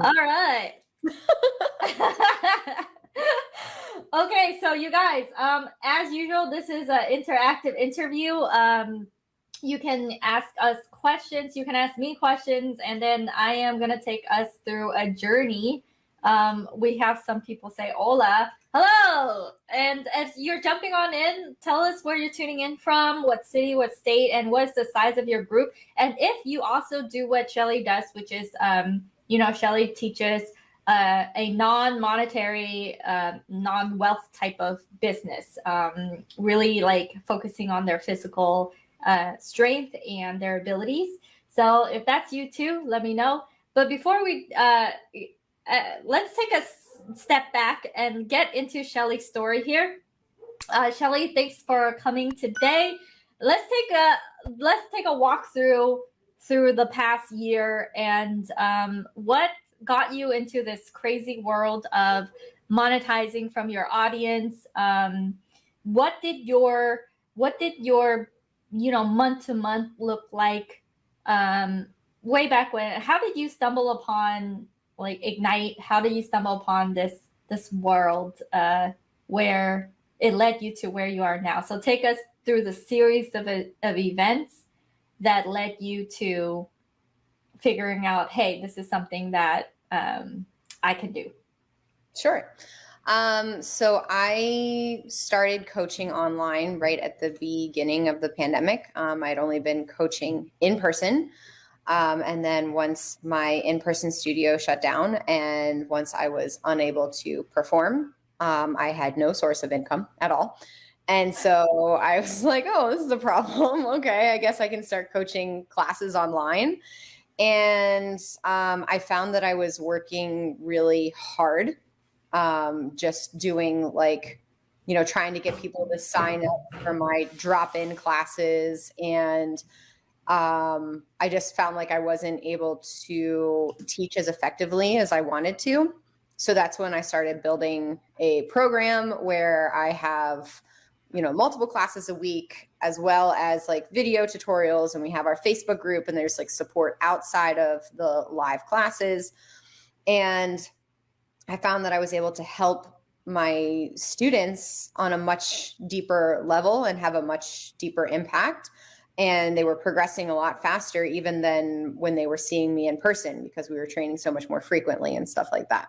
All right. Okay, so you guys, as usual, this is an interactive interview. You can ask us questions, you can ask me questions, and then I am gonna take us through a journey. We have some people say hola, hello, and if you're jumping on in, tell us where you're tuning in from, what city, what state, and what's the size of your group. And if you also do what Shelly does, which is, Shelly teaches a non-monetary, non-wealth type of business, really like focusing on their physical strength and their abilities. So if that's you too, let me know. But before we, let's take a step back and get into Shellys' story here. Shelly, thanks for coming today. Let's take a walk through the past year and what got you into this crazy world of monetizing from your audience. What did your month to month look like way back when? How did you stumble upon like Ignite? How did you stumble upon this world where it led you to where you are now? So take us through the series of events that led you to figuring out, hey, this is something that I can do. Sure. So I started coaching online right at the beginning of the pandemic. I'd only been coaching in person. And then once my in-person studio shut down and once I was unable to perform, I had no source of income at all. And so I was like, oh, this is a problem. Okay, I guess I can start coaching classes online. And I found that I was working really hard, just doing trying to get people to sign up for my drop-in classes. And I just found like I wasn't able to teach as effectively as I wanted to. So that's when I started building a program where I have multiple classes a week, as well as like video tutorials. And we have our Facebook group, and there's like support outside of the live classes. And I found that I was able to help my students on a much deeper level and have a much deeper impact. And they were progressing a lot faster even than when they were seeing me in person, because we were training so much more frequently and stuff like that.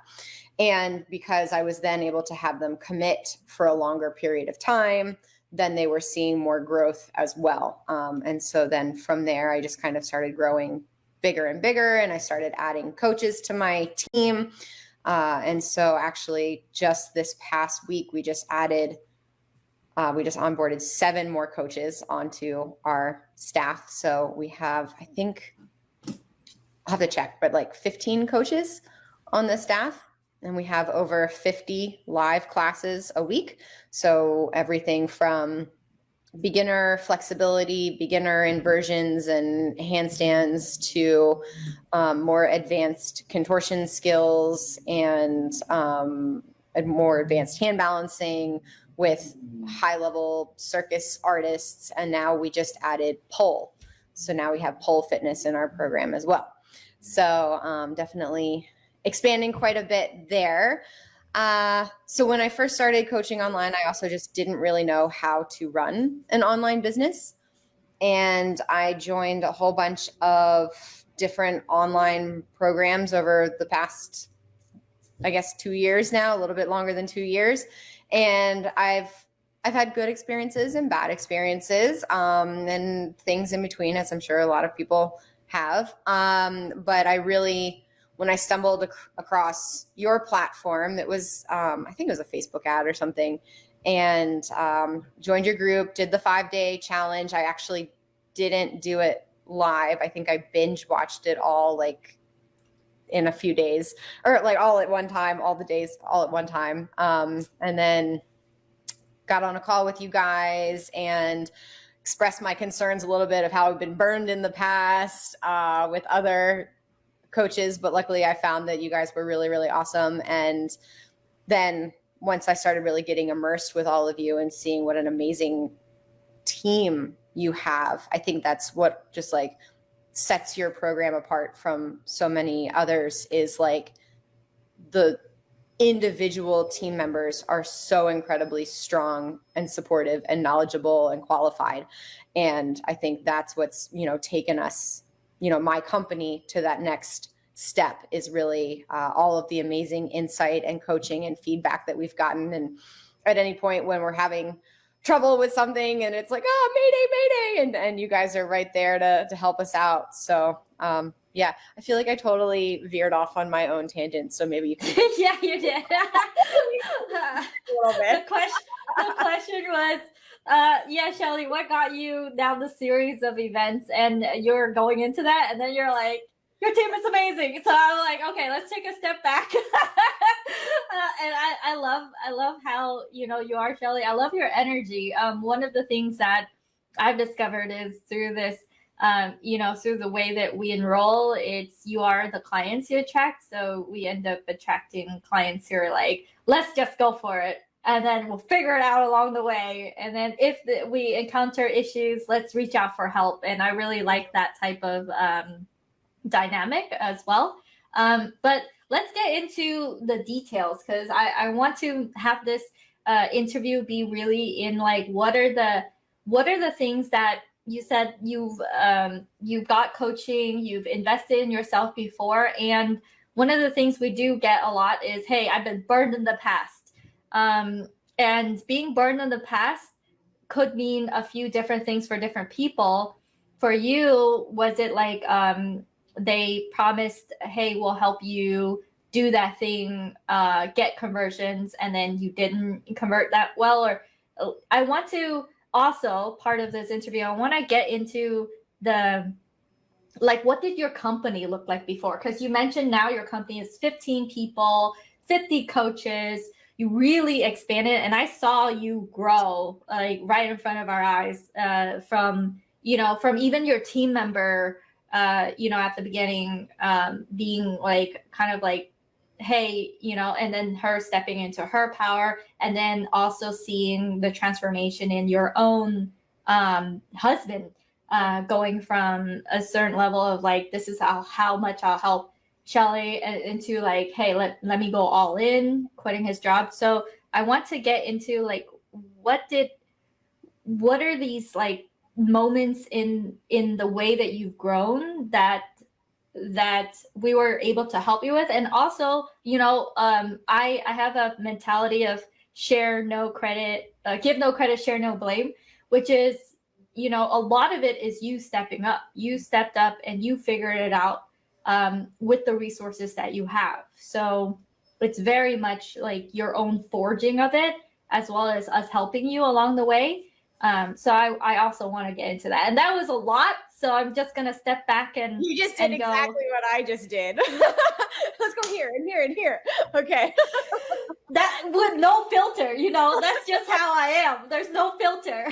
And because I was then able to have them commit for a longer period of time, then they were seeing more growth as well. And so then from there, I just kind of started growing bigger and bigger, and I started adding coaches to my team. And so actually just this past week, we just onboarded 7 more coaches onto our staff. So we have, I think, I'll have to check, but like 15 coaches on the staff. And we have over 50 live classes a week. So everything from beginner flexibility, beginner inversions and handstands to more advanced contortion skills and more advanced hand balancing with high-level circus artists. And now we just added pole. So now we have pole fitness in our program as well. So definitely expanding quite a bit there. So when I first started coaching online, I also just didn't really know how to run an online business. And I joined a whole bunch of different online programs over the past, I guess, 2 years now, a little bit longer than 2 years. And I've had good experiences and bad experiences, and things in between, as I'm sure a lot of people have. But I really, when I stumbled across your platform, it was, I think it was a Facebook ad or something, and joined your group, did the 5-day challenge. I actually didn't do it live. I think I binge watched it all like in a few days, or like all at one time, all the days, all at one time. And then got on a call with you guys and expressed my concerns a little bit of how I've been burned in the past with other coaches. But luckily I found that you guys were really, really awesome. And then once I started really getting immersed with all of you and seeing what an amazing team you have, I think that's what just like sets your program apart from so many others, is like the individual team members are so incredibly strong and supportive and knowledgeable and qualified. And I think that's what's, taken us, my company to that next step, is really all of the amazing insight and coaching and feedback that we've gotten. And at any point when we're having trouble with something and it's like, oh, mayday, and you guys are right there to help us out. So yeah, I feel like I totally veered off on my own tangent. So maybe you can. Yeah, you did. A little bit. The question was, yeah, Shelly, what got you down the series of events? And you're going into that, and then you're like, your team is amazing. So I'm like, okay, let's take a step back. And I love how, you are, Shelly. I love your energy. One of the things that I've discovered is through this, through the way that we enroll, you are the clients you attract. So we end up attracting clients who are like, let's just go for it. And then we'll figure it out along the way. And then if we encounter issues, let's reach out for help. And I really like that type of dynamic as well. But let's get into the details, because I want to have this interview be really in like, what are the things that you said you've got coaching, you've invested in yourself before. And one of the things we do get a lot is, hey, I've been burned in the past. And being burned in the past could mean a few different things for different people. For you, was it like they promised, hey, we'll help you do that thing, get conversions, and then you didn't convert that well? Or I want to also, part of this interview, I want to get into what did your company look like before? Because you mentioned now your company is 15 people, 50 coaches. You really expanded, and I saw you grow like right in front of our eyes, from even your team member, at the beginning, being like, kind of like, hey, and then her stepping into her power, and then also seeing the transformation in your own husband, going from a certain level of like, this is how much I'll help Shelly, into like, hey, let me go all in, quitting his job. So I want to get into like, what are these like moments in the way that you've grown that we were able to help you with? And also, I have a mentality of share no credit, give no credit, share no blame, which is, a lot of it is you stepping up. You stepped up and you figured it out with the resources that you have. So it's very much like your own forging of it, as well as us helping you along the way. So I also want to get into that. And that was a lot. So I'm just going to step back and you just did exactly what I just did. Let's go here and here and here. Okay. That with no filter, that's just how I am. There's no filter.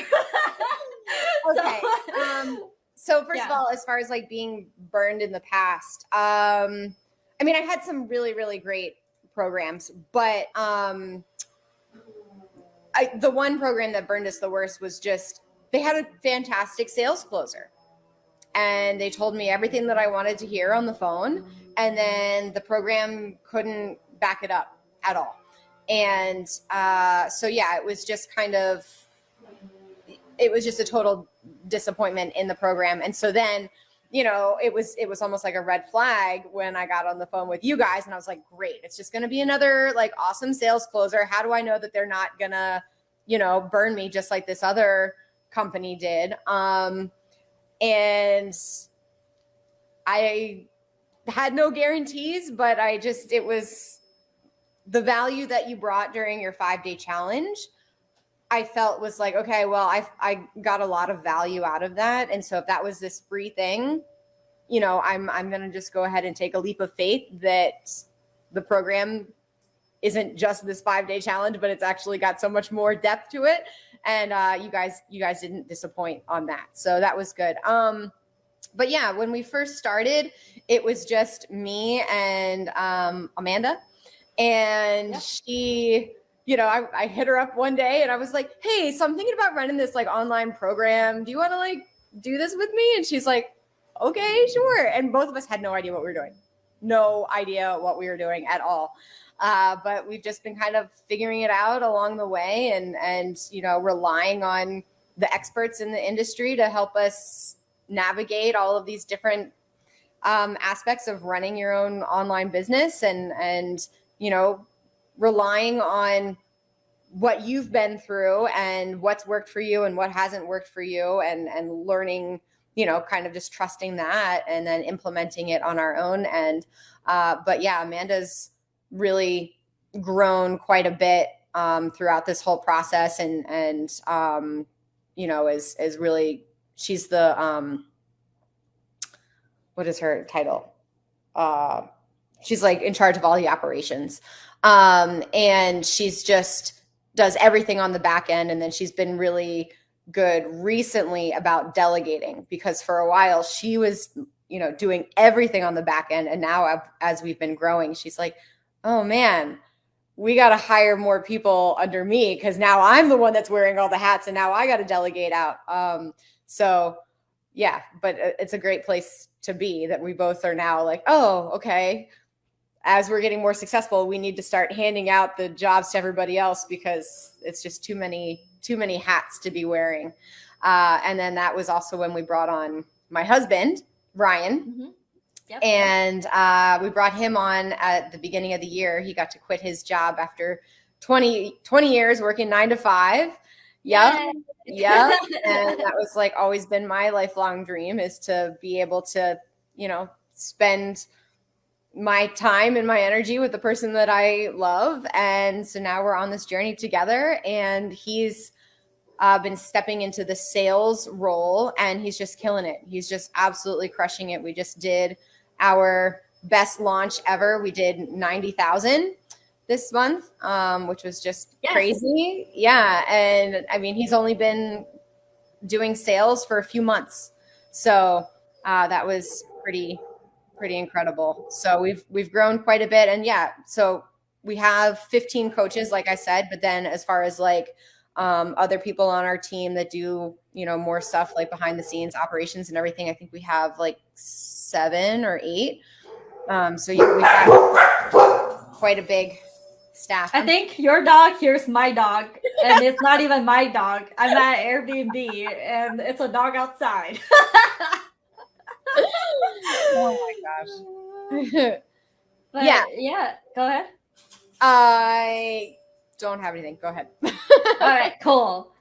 Okay. So first of all, as far as like being burned in the past, I mean, I've had some really, really great programs, but the one program that burned us the worst was just, they had a fantastic sales closer. And they told me everything that I wanted to hear on the phone. And then the program couldn't back it up at all. And so, yeah, it was just a total disappointment in the program. And so then, it was almost like a red flag when I got on the phone with you guys, and I was like, great, it's just going to be another like awesome sales closer. How do I know that they're not going to, burn me just like this other company did? And I had no guarantees, but it was the value that you brought during your 5-day challenge. I felt was like, okay, well, I got a lot of value out of that. And so if that was this free thing, I'm going to just go ahead and take a leap of faith that the program isn't just this 5-day challenge, but it's actually got so much more depth to it. And you guys didn't disappoint on that. So that was good. But yeah, when we first started, it was just me and Amanda. And she, I hit her up one day and I was like, hey, so I'm thinking about running this like online program. Do you want to like do this with me? And she's like, okay, sure. And both of us had no idea what we were doing. no idea what we were doing at all. But we've just been kind of figuring it out along the way, and you know, relying on the experts in the industry to help us navigate all of these different aspects of running your own online business, and you know, relying on what you've been through and what's worked for you and what hasn't worked for you, and learning, you know, kind of just trusting that and then implementing it on our own. And but yeah, Amanda's really grown quite a bit throughout this whole process, and you know, is really, she's the what is her title? She's like in charge of all the operations. And she's just does everything on the back end. And then she's been really good recently about delegating, because for a while she was, you know, doing everything on the back end. And now as we've been growing, she's like, oh man, we got to hire more people under me, because now I'm the one that's wearing all the hats and now I got to delegate out. So yeah, but it's a great place to be, that we both are now like, oh, okay, as we're getting more successful, we need to start handing out the jobs to everybody else, because it's just too many hats to be wearing. And then that was also when we brought on my husband, Ryan. Mm-hmm. Yep. And we brought him on at the beginning of the year. He got to quit his job after 20 years working 9 to 5. Yep. Yeah. And that was like always been my lifelong dream, is to be able to, you know, spend my time and my energy with the person that I love. And so now we're on this journey together, and he's been stepping into the sales role, and he's just killing it. He's just absolutely crushing it. We just did our best launch ever. We did 90,000 this month, which was just crazy. Yeah. And I mean, he's only been doing sales for a few months. So that was pretty incredible. So we've grown quite a bit. And yeah, so we have 15 coaches, like I said, but then as far as like other people on our team that do, you know, more stuff like behind the scenes operations and everything, I think we have like 7 or 8. So yeah, we've got quite a big staff. I think your dog hears my dog, and it's not even my dog. I'm at Airbnb, and it's a dog outside. Oh my gosh. But yeah, go ahead. I don't have anything. Go ahead. All right, cool.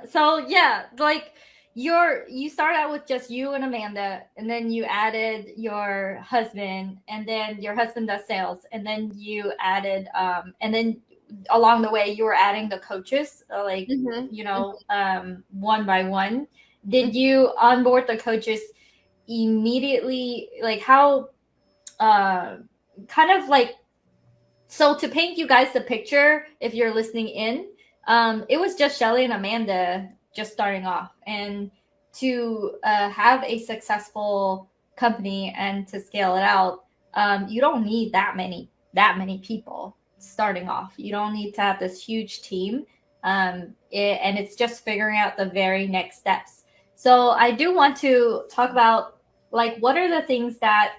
So yeah, like you started out with just you and Amanda, and then you added your husband, and then your husband does sales, and then you added and then along the way you were adding the coaches, like you know, one by one. Did you onboard the coaches immediately? Like how kind of like, so to paint you guys the picture, if you're listening in, it was just Shelly and Amanda just starting off, and to have a successful company and to scale it out, you don't need that many people starting off. You don't need to have this huge team, and it's just figuring out the very next steps. So I do want to talk about, like, what are the things that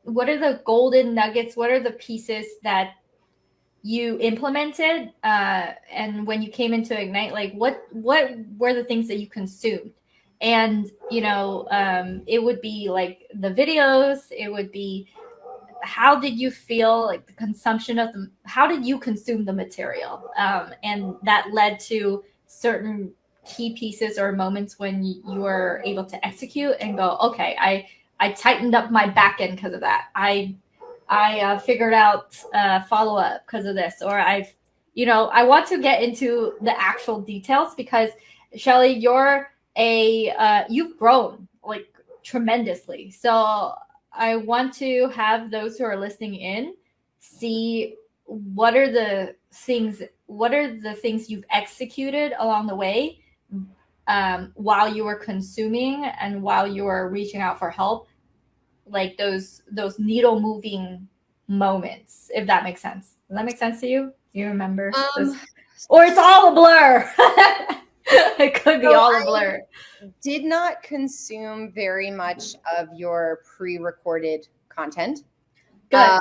what are the golden nuggets? What are the pieces that you implemented? And when you came into Ignite, like what were the things that you consumed? And, you know, it would be like the videos, it would be, how did you feel like the consumption of them? How did you consume the material? And that led to certain key pieces or moments when you were able to execute and go, okay, I tightened up my back end because of that. I figured out follow up because of this, or I've, you know, I want to get into the actual details, because Shelly, you've grown like tremendously. So I want to have those who are listening in see what are the things you've executed along the way, while you were consuming and while you were reaching out for help, like those needle moving moments, if that makes sense. Does that make sense to you? Do you remember? Or it's all a blur. It could be all a blur. I did not consume very much of your pre-recorded content. Good.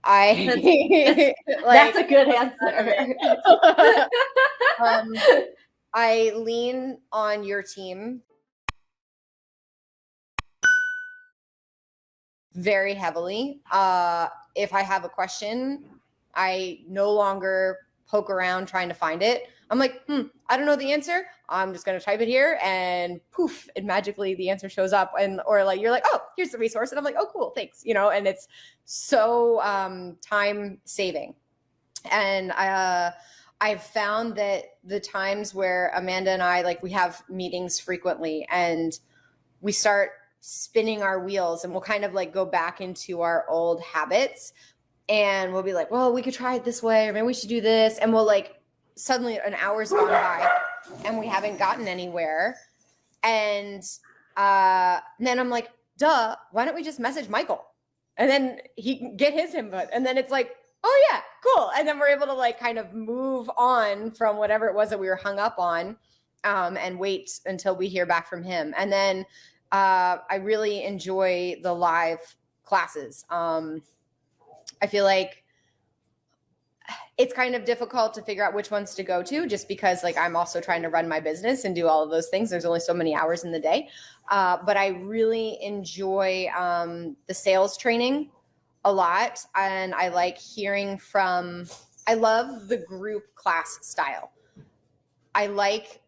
I That's a good answer. I lean on your team very heavily. If I have a question, I no longer poke around trying to find it. I'm like, I don't know the answer. I'm just going to type it here, and poof, and magically the answer shows up. And, or like, you're like, oh, here's the resource. And I'm like, oh, cool, thanks. You know, and it's so time saving. And I've found that the times where Amanda and I, like, we have meetings frequently and we start spinning our wheels, and we'll kind of like go back into our old habits, and we'll be like, well, we could try it this way, or maybe we should do this. And we'll like, suddenly an hour's gone by and we haven't gotten anywhere. And then I'm like, duh, why don't we just message Michael? And then he can get his input. And then it's like, oh yeah, cool. And then we're able to like kind of move on from whatever it was that we were hung up on, and wait until we hear back from him. And then I really enjoy the live classes. I feel like it's kind of difficult to figure out which ones to go to, just because like I'm also trying to run my business and do all of those things. There's only so many hours in the day. But I really enjoy the sales training a lot. And I like hearing from, I love the group class style. I like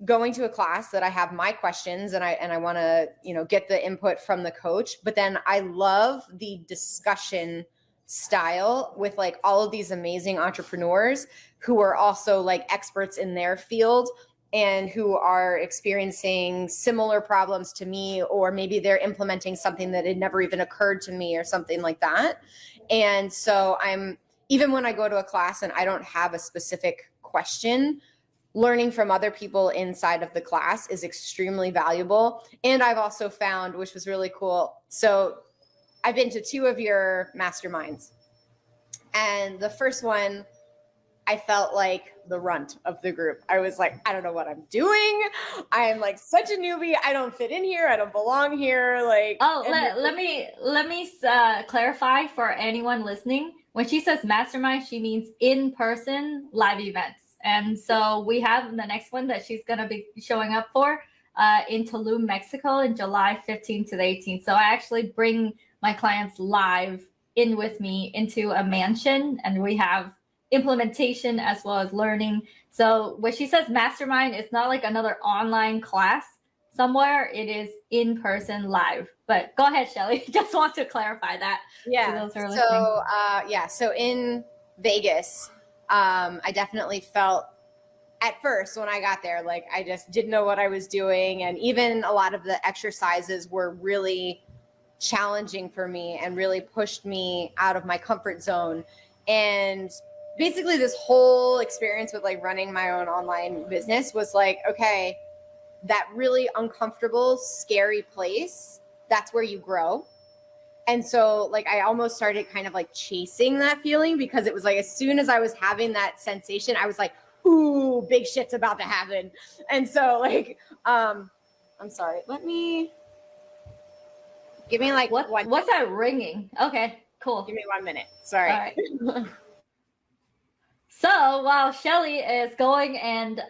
going to a class that I have my questions and I want to, you know, get the input from the coach. But then I love the discussion style with like all of these amazing entrepreneurs who are also like experts in their field and who are experiencing similar problems to me, or maybe they're implementing something that had never even occurred to me or something like that. And so even when I go to a class and I don't have a specific question, learning from other people inside of the class is extremely valuable. And I've also found, which was really cool, so I've been to 2 of your masterminds. And the first one, I felt like the runt of the group. I was like, I don't know what I'm doing. I'm like such a newbie. I don't fit in here. I don't belong here. Like, oh, let me clarify for anyone listening. When she says mastermind, she means in-person live events. And so we have the next one that she's going to be showing up for in Tulum, Mexico, in July 15th to the 18th. So I actually bring my clients live in with me into a mansion, and we have implementation as well as learning. So when she says mastermind, it's not like another online class somewhere. It is in person live. But go ahead, Shelly. Just want to clarify that. Yeah. So in Vegas, I definitely felt at first when I got there, like I just didn't know what I was doing. And even a lot of the exercises were really challenging for me and really pushed me out of my comfort zone. And basically this whole experience with like running my own online business was like, okay, that really uncomfortable, scary place, that's where you grow. And so like I almost started kind of like chasing that feeling, because it was like as soon as I was having that sensation, I was like, ooh, big shit's about to happen. And so like, I'm sorry, give me like what's that ringing? Okay, cool. Give me 1 minute. Sorry. All right. So while Shelly is going and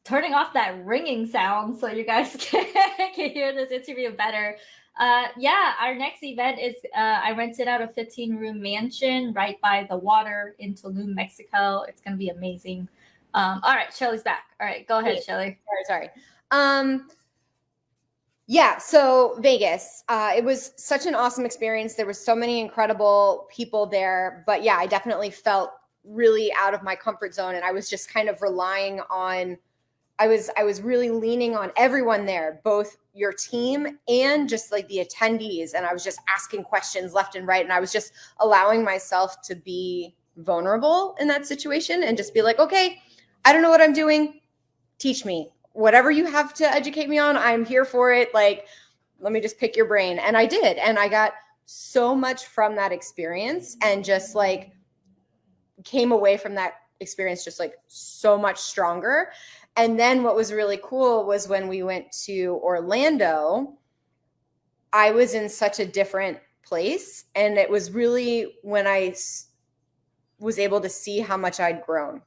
turning off that ringing sound so you guys can hear this interview better, our next event is I rented out a 15-room mansion right by the water in Tulum, Mexico. It's going to be amazing. All right, Shelly's back. All right, go ahead, Shelly. Sorry. Yeah, so Vegas, it was such an awesome experience. There were so many incredible people there, but yeah, I definitely felt really out of my comfort zone, and I was just kind of relying on, I was really leaning on everyone there, both your team and just like the attendees, and I was just asking questions left and right, and I was just allowing myself to be vulnerable in that situation and just be like, okay, I don't know what I'm doing. Teach me. Whatever you have to educate me on, I'm here for it. Like, let me just pick your brain. And I did. And I got so much from that experience, and just like came away from that experience just like so much stronger. And then what was really cool was when we went to Orlando, I was in such a different place. And it was really when I was able to see how much I'd grown,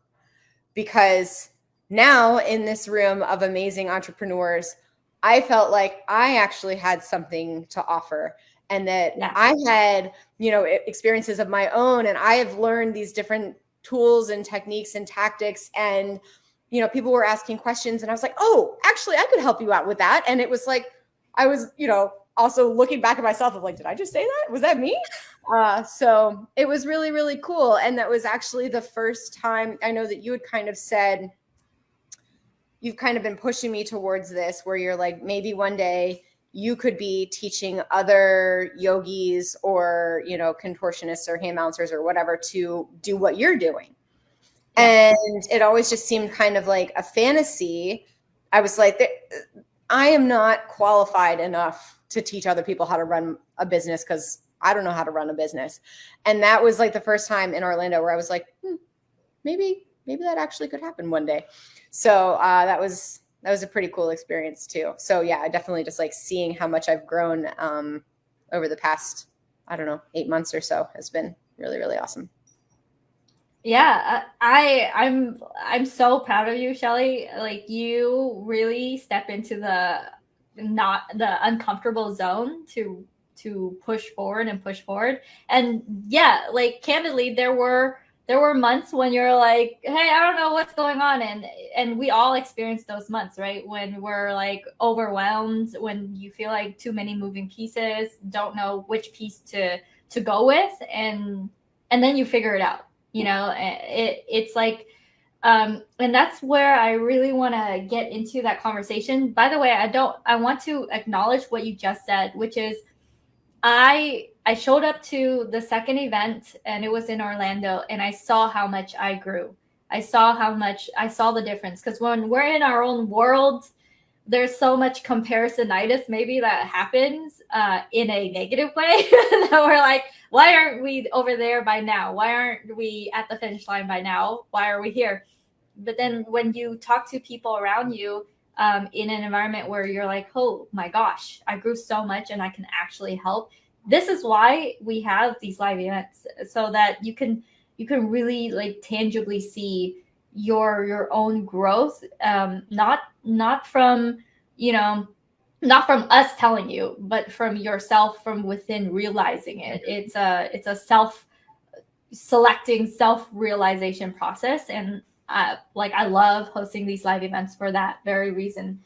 because now in this room of amazing entrepreneurs, I felt like I actually had something to offer, and that I had, experiences of my own, and I have learned these different tools and techniques and tactics, and, people were asking questions, and I was like, oh, actually, I could help you out with that. And it was like, I was, also looking back at myself of like, did I just say that? Was that me? So it was really, really cool. And that was actually the first time. I know that you had kind of said, you've kind of been pushing me towards this, where you're like, maybe one day you could be teaching other yogis or, contortionists or hand balancers or whatever to do what you're doing. And it always just seemed kind of like a fantasy. I was like, I am not qualified enough to teach other people how to run a business, because I don't know how to run a business. And that was like the first time in Orlando where I was like, maybe that actually could happen one day. So that was a pretty cool experience too. So yeah, I definitely just like seeing how much I've grown over the past, 8 months or so has been really, really awesome. Yeah, I'm so proud of you, Shelly. Like, you really step into the uncomfortable zone to push forward. And yeah, like, candidly, there were months when you're like, hey, I don't know what's going on, and we all experience those months, right? When we're like overwhelmed, when you feel like too many moving pieces, don't know which piece to go with, and then you figure it out. It's like, and that's where I really want to get into that conversation. By the way, I want to acknowledge what you just said, which is I showed up to the second event, and it was in Orlando, and I saw how much I grew. I saw the difference, because when we're in our own world, there's so much comparisonitis maybe that happens in a negative way that we're like, why aren't we over there by now? Why aren't we at the finish line by now? Why are we here? But then when you talk to people around you in an environment where you're like, oh my gosh, I grew so much and I can actually help. This is why we have these live events, so that you can really like tangibly see your own growth, not from not from us telling you, but from yourself, from within, realizing it. It's a self-selecting, self-realization process. And like, I love hosting these live events for that very reason.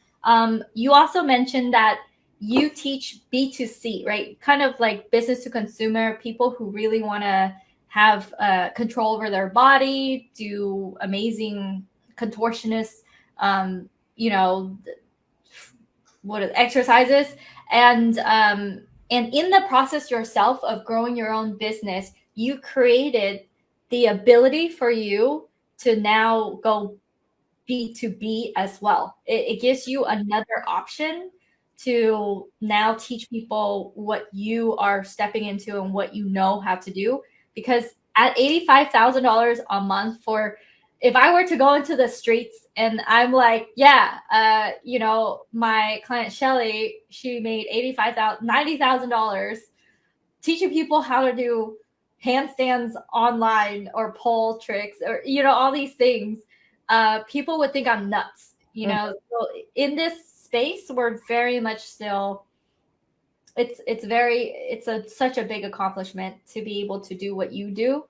You also mentioned that you teach B2C, right? Kind of like business to consumer, people who really want to have control over their body, do amazing contortionists, exercises, and in the process yourself of growing your own business, you created the ability for you to now go B2B as well. It gives you another option to now teach people what you are stepping into and what you know how to do. Because at $85,000 a month, for if I were to go into the streets and I'm like, my client Shelly, she made $90,000 teaching people how to do handstands online or pole tricks, or all these things, people would think I'm nuts. So in this space, we're very much still, it's such a big accomplishment to be able to do what you do.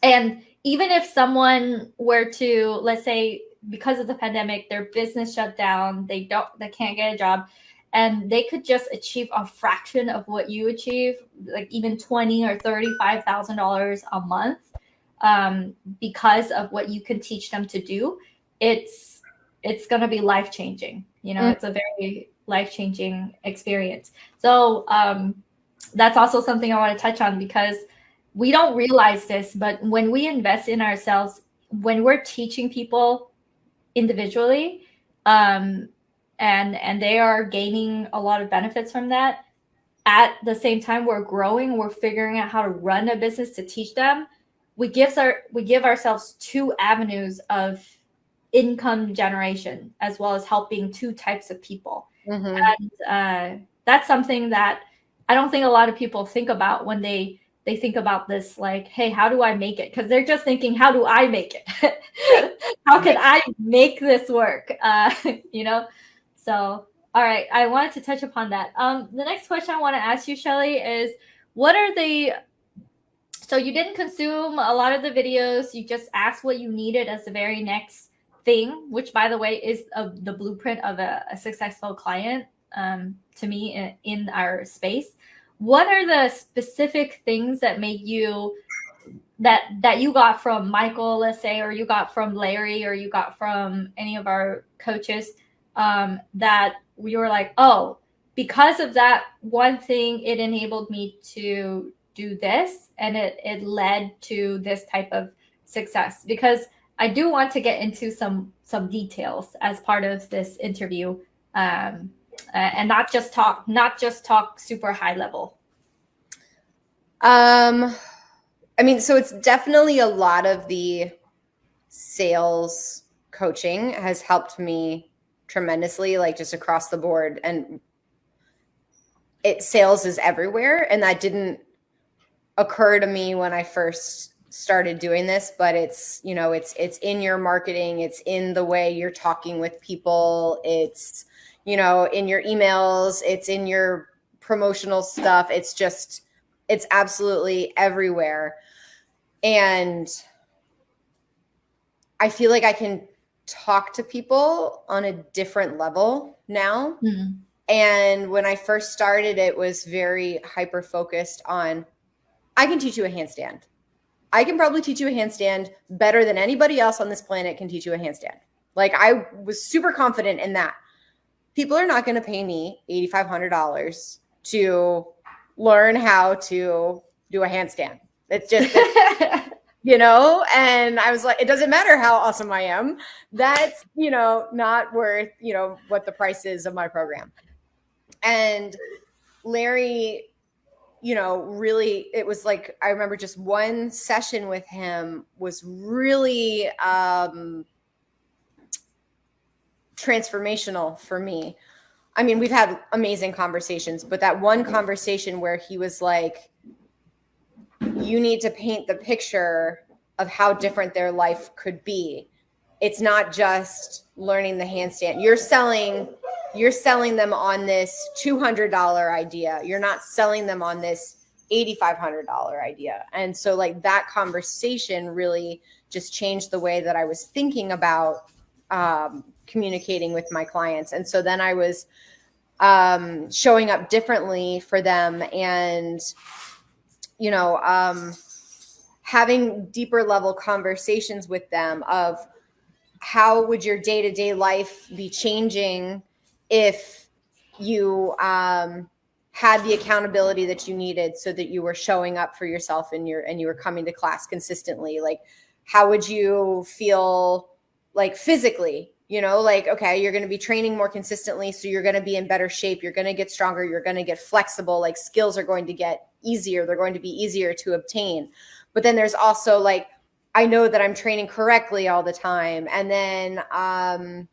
And even if someone were to, let's say, because of the pandemic, their business shut down, they can't get a job, and they could just achieve a fraction of what you achieve, like even $20,000 or $35,000 a month, because of what you can teach them to do, it's going to be life-changing. It's a very life-changing experience. So that's also something I want to touch on, because we don't realize this, but when we invest in ourselves, when we're teaching people individually, and they are gaining a lot of benefits from that, at the same time we're growing, we're figuring out how to run a business to teach them, we give ourselves two avenues of income generation, as well as helping two types of people. Mm-hmm. And that's something that I don't think a lot of people think about when they think about this, like, hey, how do I make it? Because they're just thinking, how do I make it? How can I make this work? You know? So, all right, I wanted to touch upon that. The next question I want to ask you, Shelly, is what are so you didn't consume a lot of the videos, you just asked what you needed as the very next thing, which, by the way, is the blueprint of a successful client, to me, in our space. What are the specific things that make you that you got from Michael, let's say, or you got from Larry, or you got from any of our coaches, that we were like, oh, because of that one thing, it enabled me to do this, and it led to this type of success? Because I do want to get into some details as part of this interview, and not just talk super high level. I mean, so it's definitely a lot of the sales coaching has helped me tremendously, like just across the board. And sales is everywhere. And that didn't occur to me when I first started doing this, but it's, you know, it's in your marketing. It's in the way you're talking with people. It's, you know, in your emails, it's in your promotional stuff. It's absolutely everywhere. And I feel like I can talk to people on a different level now. Mm-hmm. And when I first started, it was very hyper focused on, I can teach you a handstand. I can probably teach you a handstand better than anybody else on this planet can teach you a handstand. Like, I was super confident in that. People are not going to pay me $8,500 to learn how to do a handstand. It's just, you know, and I was like, it doesn't matter how awesome I am. That's, you know, not worth, you know, what the price is of my program. And Larry, you know, really, it was like, I remember just one session with him was really transformational for me. I mean, we've had amazing conversations, but that one conversation where he was like, you need to paint the picture of how different their life could be. It's not just learning the handstand. You're selling them on this $200 idea. You're not selling them on this $8,500 idea. And so, like, that conversation really just changed the way that I was thinking about communicating with my clients. And so then I was showing up differently for them, and, you know, having deeper level conversations with them of how would your day-to-day life be changing if you had the accountability that you needed so that you were showing up for yourself and you were coming to class consistently. Like, how would you feel, like, physically? You know, like, okay, you're going to be training more consistently, so you're going to be in better shape. You're going to get stronger. You're going to get flexible. Like, skills are going to get easier. They're going to be easier to obtain. But then there's also, like, I know that I'm training correctly all the time. And then,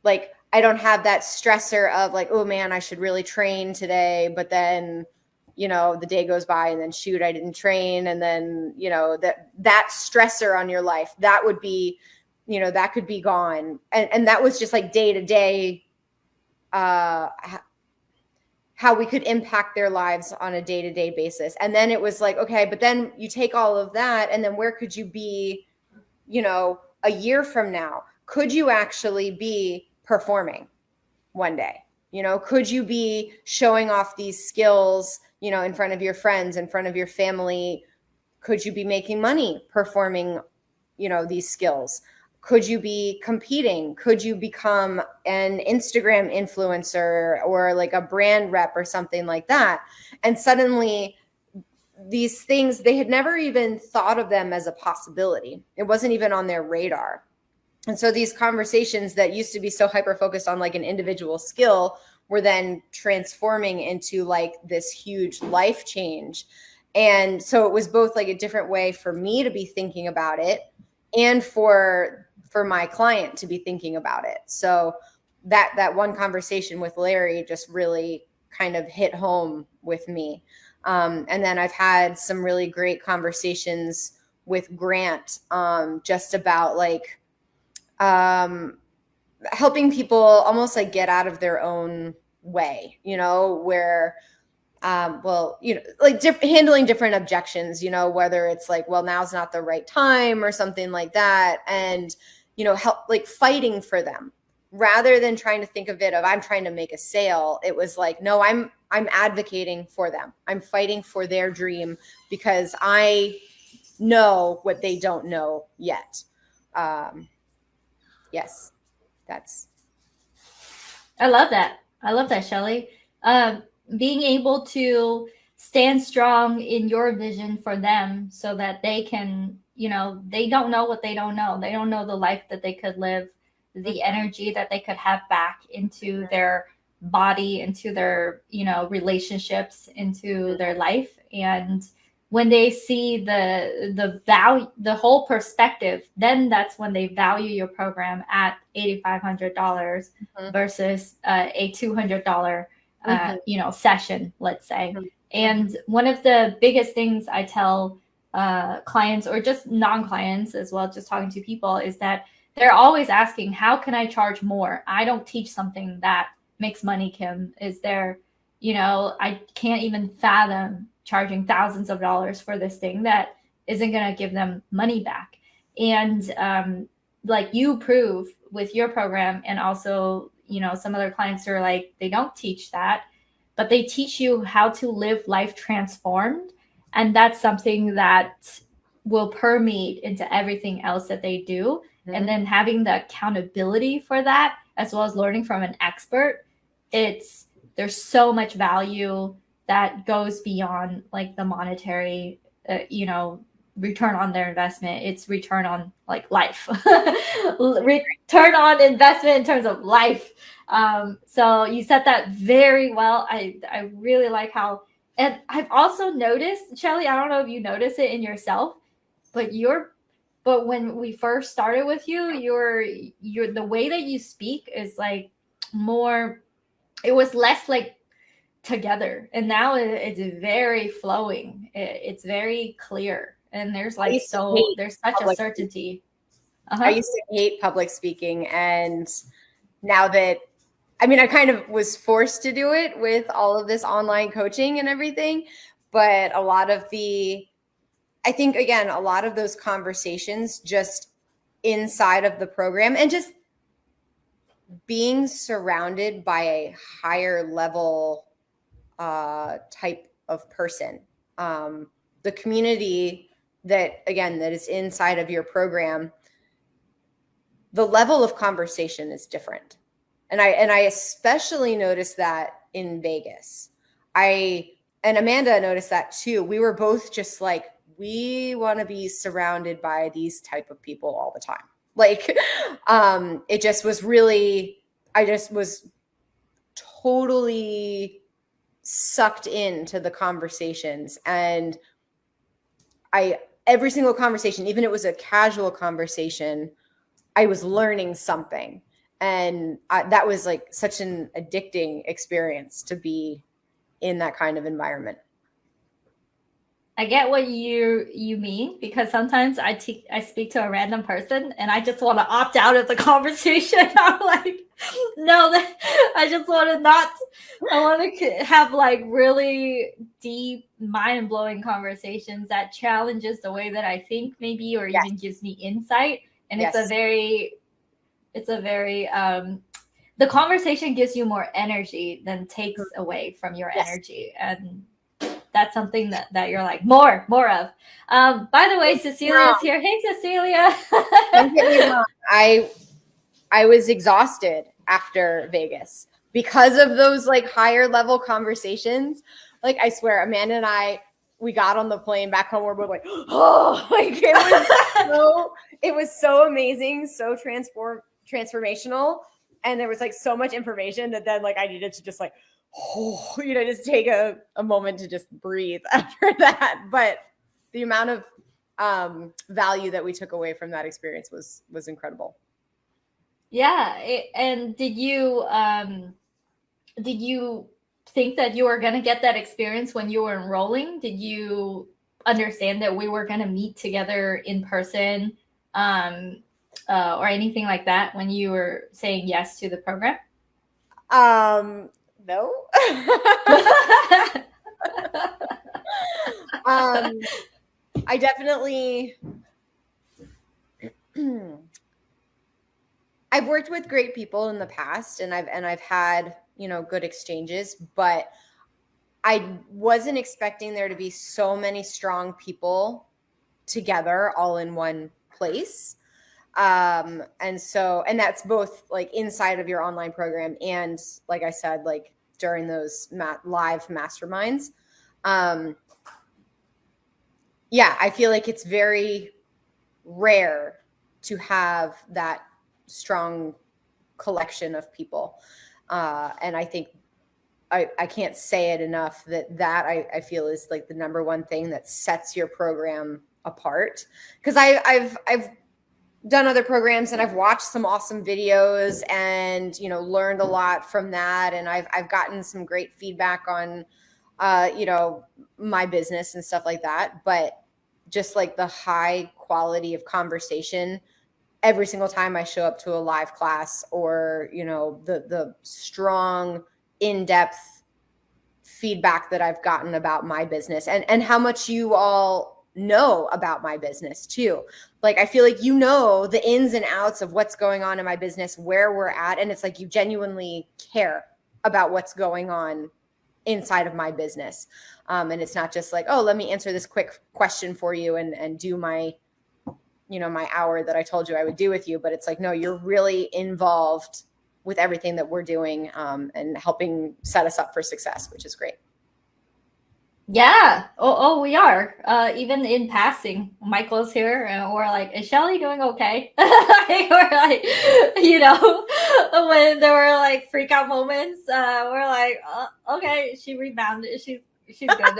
like, I don't have that stressor of, like, oh man, I should really train today. But then, you know, the day goes by and then, shoot, I didn't train. And then, you know, that stressor on your life, that would be, you know, that could be gone. And that was just like day to day, how we could impact their lives on a day-to-day basis. And then it was like, okay, but then you take all of that, and then where could you be, you know, a year from now? Could you actually be performing one day? You know, could you be showing off these skills, you know, in front of your friends, in front of your family? Could you be making money performing, you know, these skills? Could you be competing? Could you become an Instagram influencer or like a brand rep or something like that? And suddenly these things, they had never even thought of them as a possibility. It wasn't even on their radar. And so these conversations that used to be so hyper-focused on like an individual skill were then transforming into like this huge life change. And so it was both like a different way for me to be thinking about it and for my client to be thinking about it. So that one conversation with Larry just really kind of hit home with me. And then I've had some really great conversations with Grant, just about like helping people almost like get out of their own way, where like handling different objections, whether it's like, well, now's not the right time or something like that. And, help like fighting for them rather than trying to think of it of I'm trying to make a sale. It was like, no, I'm advocating for them. I'm fighting for their dream because I know what they don't know yet. Yes, I love that. I love that, Shelly. Being able to stand strong in your vision for them so that they can, they don't know what they don't know. They don't know the life that they could live, the energy that they could have back into their body, into their, relationships, into their life. And when they see the value, the whole perspective, then that's when they value your program at $8,500 versus a $200 session, let's say. And one of the biggest things I tell clients, or just non-clients as well, just talking to people, is that they're always asking, how can I charge more? I don't teach something that makes money, Kim. Is there, I can't even fathom charging thousands of dollars for this thing that isn't going to give them money back. And like you prove with your program, and also, some other clients are like, they don't teach that, but they teach you how to live life transformed. And that's something that will permeate into everything else that they do. And then having the accountability for that, as well as learning from an expert, there's so much value that goes beyond like the monetary, return on their investment. It's return on like life, return on investment in terms of life. So you said that very well. I really like how, and I've also noticed, Shelly, I don't know if you notice it in yourself, but when we first started with you, you're the way that you speak is like more, it was less like together, and now it's very flowing. It's very clear, and there's like there's such a certainty. I used to hate public speaking, and now that I kind of was forced to do it with all of this online coaching and everything, but a lot of those conversations just inside of the program, and just being surrounded by a higher level type of person, the community that is inside of your program, the level of conversation is different. And I especially noticed that in Vegas. And Amanda noticed that too. We were both just like, we want to be surrounded by these type of people all the time. Like, it just was really, I just was totally sucked into the conversations. And every single conversation, even if it was a casual conversation, I was learning something. And that was like such an addicting experience to be in that kind of environment. I get what you mean, because sometimes I speak to a random person and I just want to opt out of the conversation. I'm like, no, I just want to not. I want to have like really deep, mind-blowing conversations that challenges the way that I think, maybe, or even gives me insight. And it's a very the conversation gives you more energy than takes away from your energy. And that's something that you're like, more of. By the way, Cecilia's here. Hey, Cecilia. Don't get me wrong. I was exhausted after Vegas because of those like higher level conversations. Like, I swear, Amanda and we got on the plane back home. We're both like, oh, like it was so amazing, so transformational. And there was like so much information that then like I needed to just like, just take a moment to just breathe after that. But the amount of value that we took away from that experience was incredible. Yeah. And did you think that you were going to get that experience when you were enrolling? Did you understand that we were going to meet together in person, or anything like that when you were saying yes to the program? No. I definitely I've worked with great people in the past, and I've had, you know, good exchanges, but I wasn't expecting there to be so many strong people together all in one place. And that's both like inside of your online program and, like I said, like during those live masterminds. Yeah, I feel like it's very rare to have that strong collection of people. And I think I can't say it enough that I feel is like the number one thing that sets your program apart. Because I've done other programs and I've watched some awesome videos and, you know, learned a lot from that. And I've gotten some great feedback on, you know, my business and stuff like that. But just like the high quality of conversation every single time I show up to a live class, or, you know, the strong in-depth feedback that I've gotten about my business, and how much you all know about my business too. Like, I feel like you know the ins and outs of what's going on in my business, where we're at, and it's like you genuinely care about what's going on inside of my business. And it's not just like, oh, let me answer this quick question for you and do my, you know, my hour that I told you I would do with you. But it's like, no, you're really involved with everything that we're doing, and helping set us up for success, which is great. Yeah. Oh, we are. Even in passing, Michael's here, and we're like, "Is Shelly doing okay?" We're like, you know, when there were like freak out moments, we're like, "Okay, she rebounded. She's good."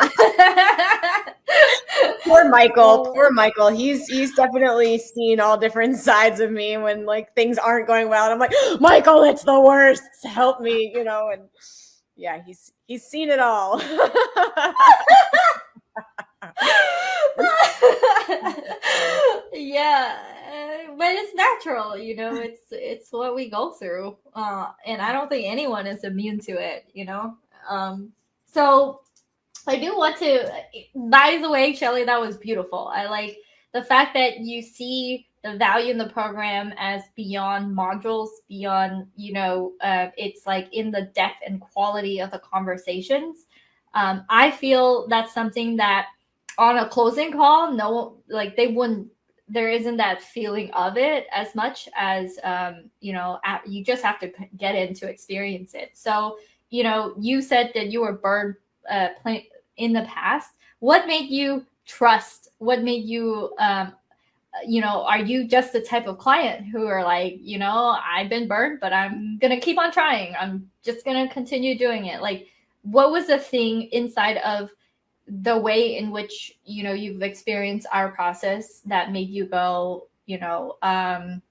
Poor Michael. Poor Michael. He's definitely seen all different sides of me when like things aren't going well. And I'm like, Michael, it's the worst. Help me, you know. And yeah, he's seen it all. Yeah, but it's natural, you know. It's what we go through, and I don't think anyone is immune to it, you know. So I do want to. By the way, Shelly, that was beautiful. I like the fact that you see the value in the program as beyond modules, beyond, you know, it's like in the depth and quality of the conversations. I feel that's something that on a closing call, no, like they wouldn't. There isn't that feeling of it as much as, you know. You just have to get in to experience it. So, you know, you said that you were burned in the past. What made you trust? What made you, you know, are you just the type of client who are like, you know, I've been burned, but I'm gonna keep on trying, I'm just gonna continue doing it? Like, what was the thing inside of the way in which, you know, you've experienced our process that made you go, you know, I'm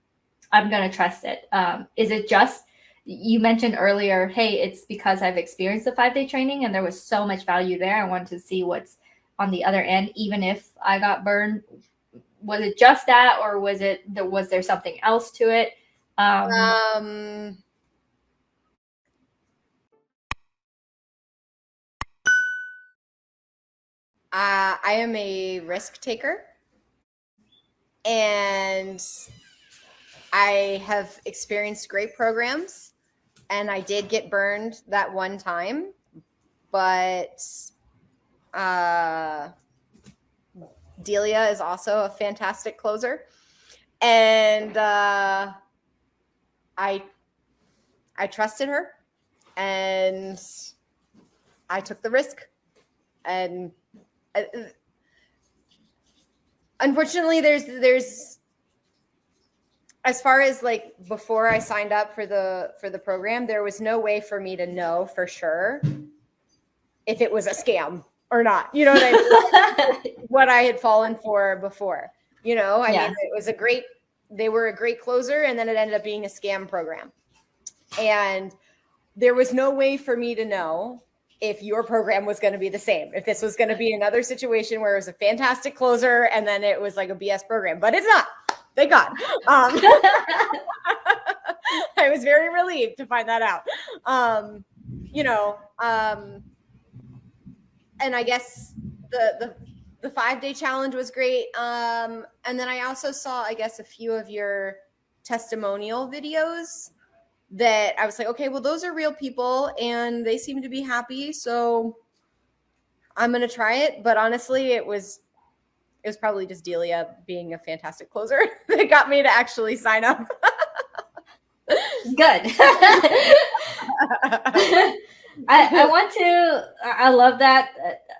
gonna trust it? Is it just, you mentioned earlier, hey, it's because I've experienced the 5-day training and there was so much value there, I wanted to see what's on the other end, even if I got burned? Was it just that, or was there something else to it? I am a risk taker, and I have experienced great programs, and I did get burned that one time, but Delia is also a fantastic closer, and I trusted her, and I took the risk, and unfortunately, there's as far as like before I signed up for the program, there was no way for me to know for sure if it was a scam or not. You know what I mean? What I had fallen for before. You know, I mean, it was a great they were a great closer, and then it ended up being a scam program. And there was no way for me to know if your program was going to be the same, if this was going to be another situation where it was a fantastic closer and then it was like a BS program, but it's not. Thank God. I was very relieved to find that out. And I guess the 5-day challenge was great. And then I also saw, I guess, a few of your testimonial videos that I was like, okay, well, those are real people and they seem to be happy. So I'm going to try it. But honestly, it was probably just Delia being a fantastic closer that got me to actually sign up. Good. I love that.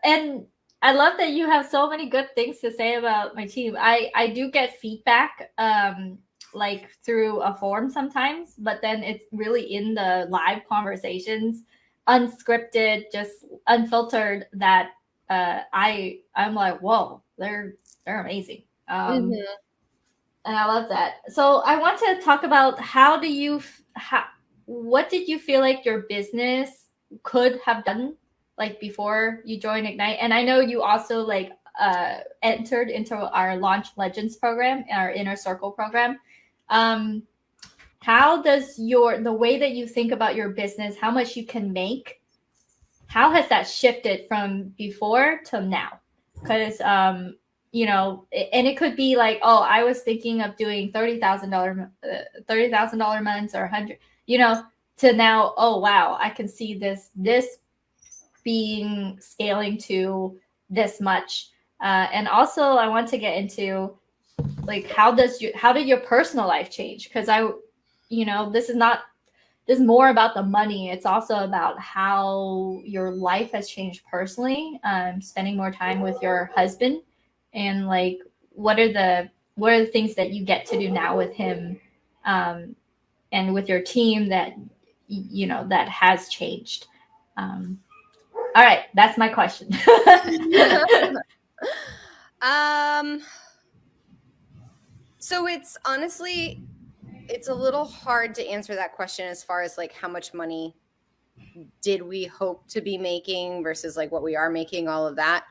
And I love that you have so many good things to say about my team. I do get feedback, like through a forum sometimes, but then it's really in the live conversations, unscripted, just unfiltered, that I'm like, whoa, they're amazing. And I love that. So I want to talk about what did you feel like your business could have done like before you joined Ignite? And I know you also like entered into our Launch Legends program, our Inner Circle program. How does the way that you think about your business, how much you can make, how has that shifted from before to now? Because and it could be like, oh, I was thinking of doing $30,000 months or 100, to now, oh wow, I can see this being scaling to this much. And also I want to get into like, how did your personal life change? Because this is more about the money. It's also about how your life has changed personally, spending more time with your husband, and like, what are the things that you get to do now with him, and with your team that that has changed. All right, that's my question. So it's honestly, it's a little hard to answer that question as far as like how much money did we hope to be making versus like what we are making, all of that,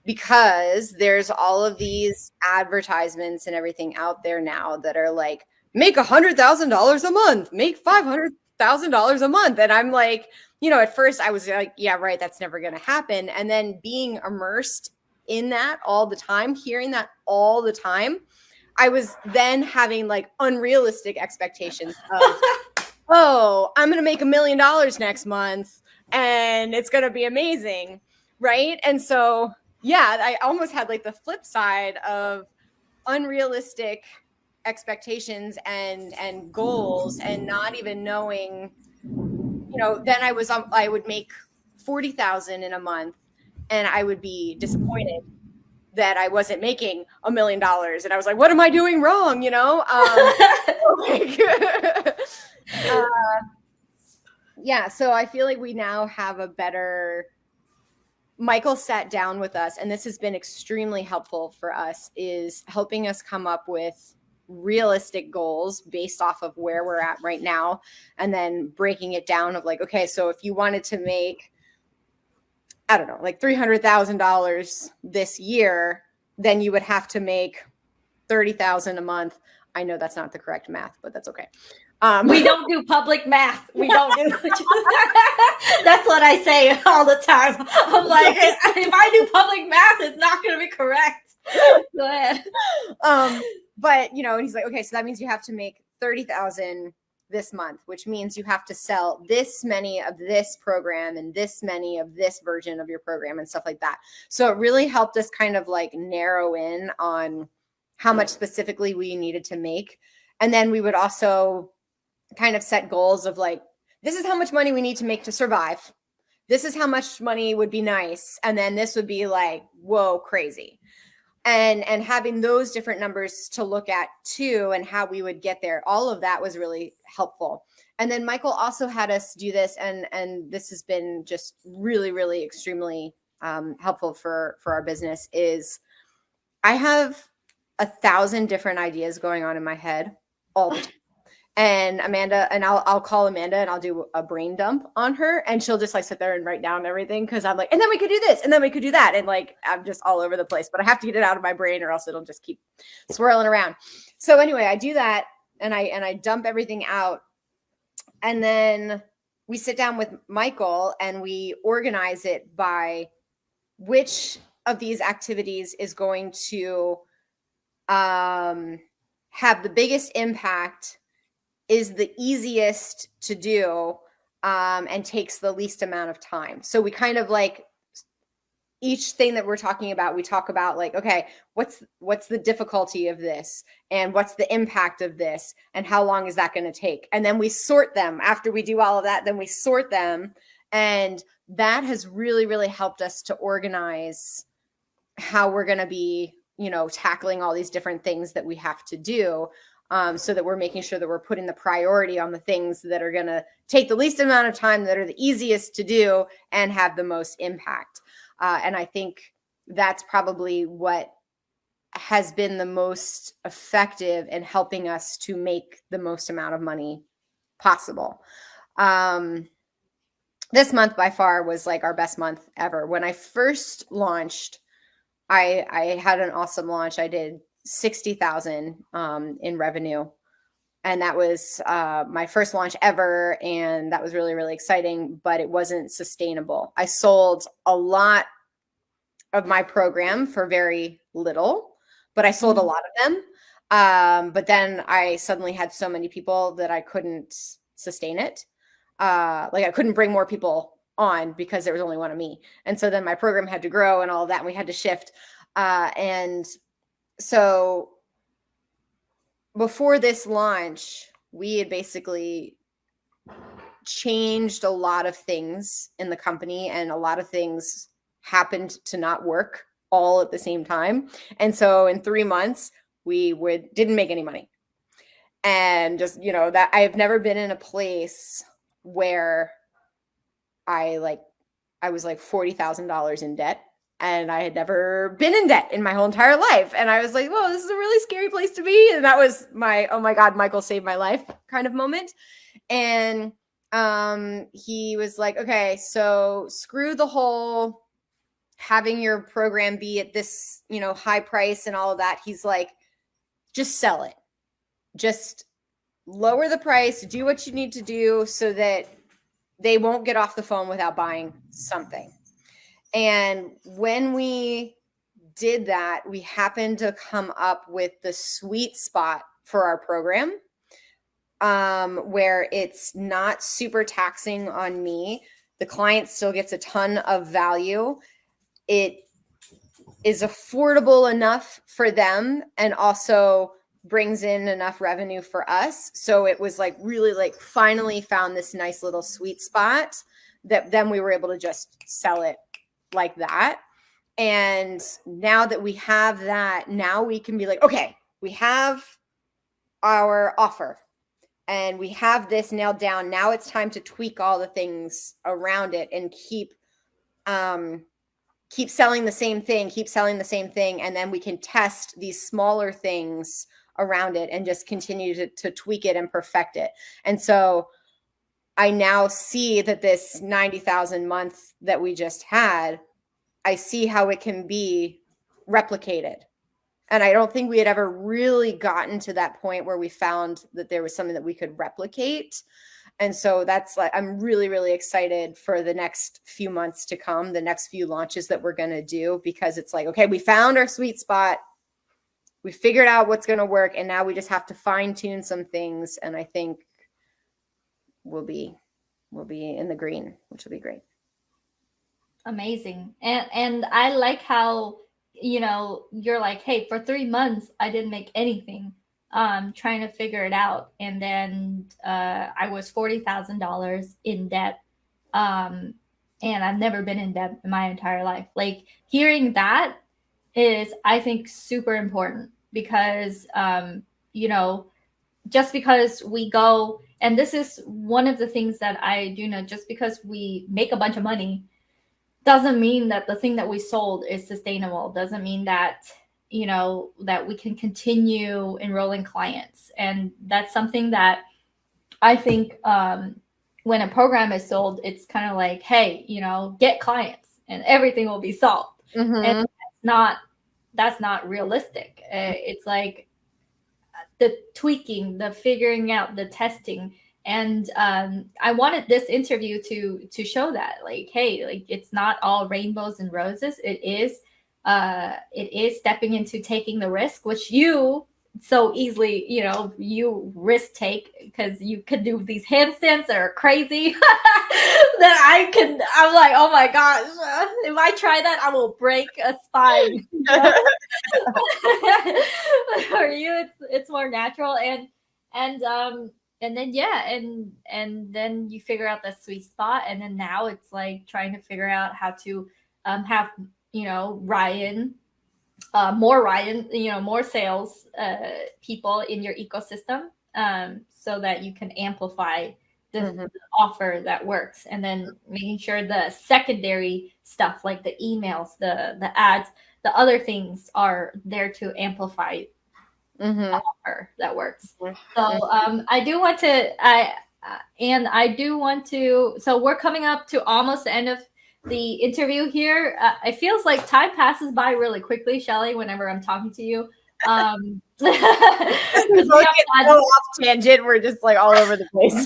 because there's all of these advertisements and everything out there now that are like, make $100,000 a month, make $500,000 a month. And I'm like, at first I was like, yeah, right, that's never going to happen. And then being immersed in that all the time, hearing that all the time, I was then having like unrealistic expectations of, oh, I'm going to make $1 million next month and it's going to be amazing. Right. And so, yeah, I almost had like the flip side of unrealistic expectations and goals, and not even knowing, then I would make 40,000 in a month and I would be disappointed that I wasn't making $1 million. And I was like, what am I doing wrong? Yeah. So I feel like we now have a better, Michael sat down with us, and this has been extremely helpful for us, is helping us come up with realistic goals based off of where we're at right now. And then breaking it down of like, okay, so if you wanted to make, I don't know, like $300,000 this year, then you would have to make 30,000 a month. I know that's not the correct math, but that's okay. We don't do public math. We don't do. That's what I say all the time. I'm like, if I do public math, it's not going to be correct. Go ahead. But he's like, okay, so that means you have to make 30,000 this month, which means you have to sell this many of this program and this many of this version of your program and stuff like that. So it really helped us kind of like narrow in on how much specifically we needed to make. And then we would also kind of set goals of like, this is how much money we need to make to survive. This is how much money would be nice. And then this would be like, whoa, crazy. And having those different numbers to look at too, and how we would get there, all of that was really helpful. And then Michael also had us do this, and this has been just really, really extremely helpful for our business, is I have 1,000 different ideas going on in my head all the time. And Amanda, and I'll call Amanda and I'll do a brain dump on her, and she'll just like sit there and write down everything, because I'm like, and then we could do this, and then we could do that, and like I'm just all over the place. But I have to get it out of my brain, or else it'll just keep swirling around. So anyway, I do that, and I dump everything out, and then we sit down with Michael and we organize it by which of these activities is going to have the biggest impact, is the easiest to do, and takes the least amount of time. So we kind of like, each thing that we're talking about, we talk about like, okay, what's the difficulty of this, and what's the impact of this, and how long is that going to take? And then we sort them. After we do all of that, then we sort them. And that has really, really helped us to organize how we're going to be, tackling all these different things that we have to do. So that we're making sure that we're putting the priority on the things that are going to take the least amount of time, that are the easiest to do, and have the most impact. And I think that's probably what has been the most effective in helping us to make the most amount of money possible. This month by far was like our best month ever. When I first launched, I had an awesome launch. I did 60,000 in revenue. And that was my first launch ever. And that was really, really exciting, but it wasn't sustainable. I sold a lot of my program for very little, but I sold a lot of them. But then I suddenly had so many people that I couldn't sustain it. Like I couldn't bring more people on because there was only one of me. And so then my program had to grow and all of that, and we had to shift. And so before this launch, we had basically changed a lot of things in the company, and a lot of things happened to not work all at the same time. And so in 3 months, we didn't make any money. And just, that I've never been in a place where I was like $40,000 in debt. And I had never been in debt in my whole entire life. And I was like, whoa, this is a really scary place to be. And that was my, oh my God, Michael saved my life kind of moment. And he was like, okay, so screw the whole having your program be at this, high price and all of that. He's like, just sell it. Just lower the price, do what you need to do so that they won't get off the phone without buying something. And when we did that, we happened to come up with the sweet spot for our program, where it's not super taxing on me. The client still gets a ton of value. It is affordable enough for them, and also brings in enough revenue for us. So it was like really like finally found this nice little sweet spot that then we were able to just sell it like that. And now that we have that, now we can be like, okay, we have our offer and we have this nailed down. Now it's time to tweak all the things around it and keep selling the same thing, and then we can test these smaller things around it and just continue to tweak it and perfect it. And so I now see that this 90,000 month that we just had, I see how it can be replicated. And I don't think we had ever really gotten to that point where we found that there was something that we could replicate. And so that's like, I'm really, really excited for the next few months to come, the next few launches that we're going to do, because it's like, okay, we found our sweet spot. We figured out what's going to work. And now we just have to fine tune some things. And I think we'll be in the green, which will be great. Amazing. And I like how, you're like, hey, for 3 months, I didn't make anything, trying to figure it out. And then I was $40,000 in debt. And I've never been in debt in my entire life. Like hearing that is, I think, super important, because, just because we go, and this is one of the things that I do know, just because we make a bunch of money doesn't mean that the thing that we sold is sustainable. Doesn't mean that you know, that we can continue enrolling clients. And that's something that I think when a program is sold, it's kind of like, hey, you know, get clients and everything will be solved. And that's not realistic. It's like the tweaking, the figuring out, the testing. And I wanted this interview to show that, like, hey, like, it's not all rainbows and roses. It is stepping into taking the risk, which you so easily, you know, you risk take, because you could do these handstands that are crazy that I'm like, oh my gosh, if I try that, I will break a spine. You know? For you, it's more natural, and then yeah, and then you figure out the sweet spot, and then now it's like trying to figure out how to have, you know, Ryan, you know, more sales people in your ecosystem, so that you can amplify the offer that works, and then making sure the secondary stuff like the emails, the ads, the other things are there to amplify the offer that works. So I do want to, so we're coming up to almost the end of the interview here. It feels like time passes by really quickly, Shelly, whenever I'm talking to you. We both get so off tangent. We're just like all over the place.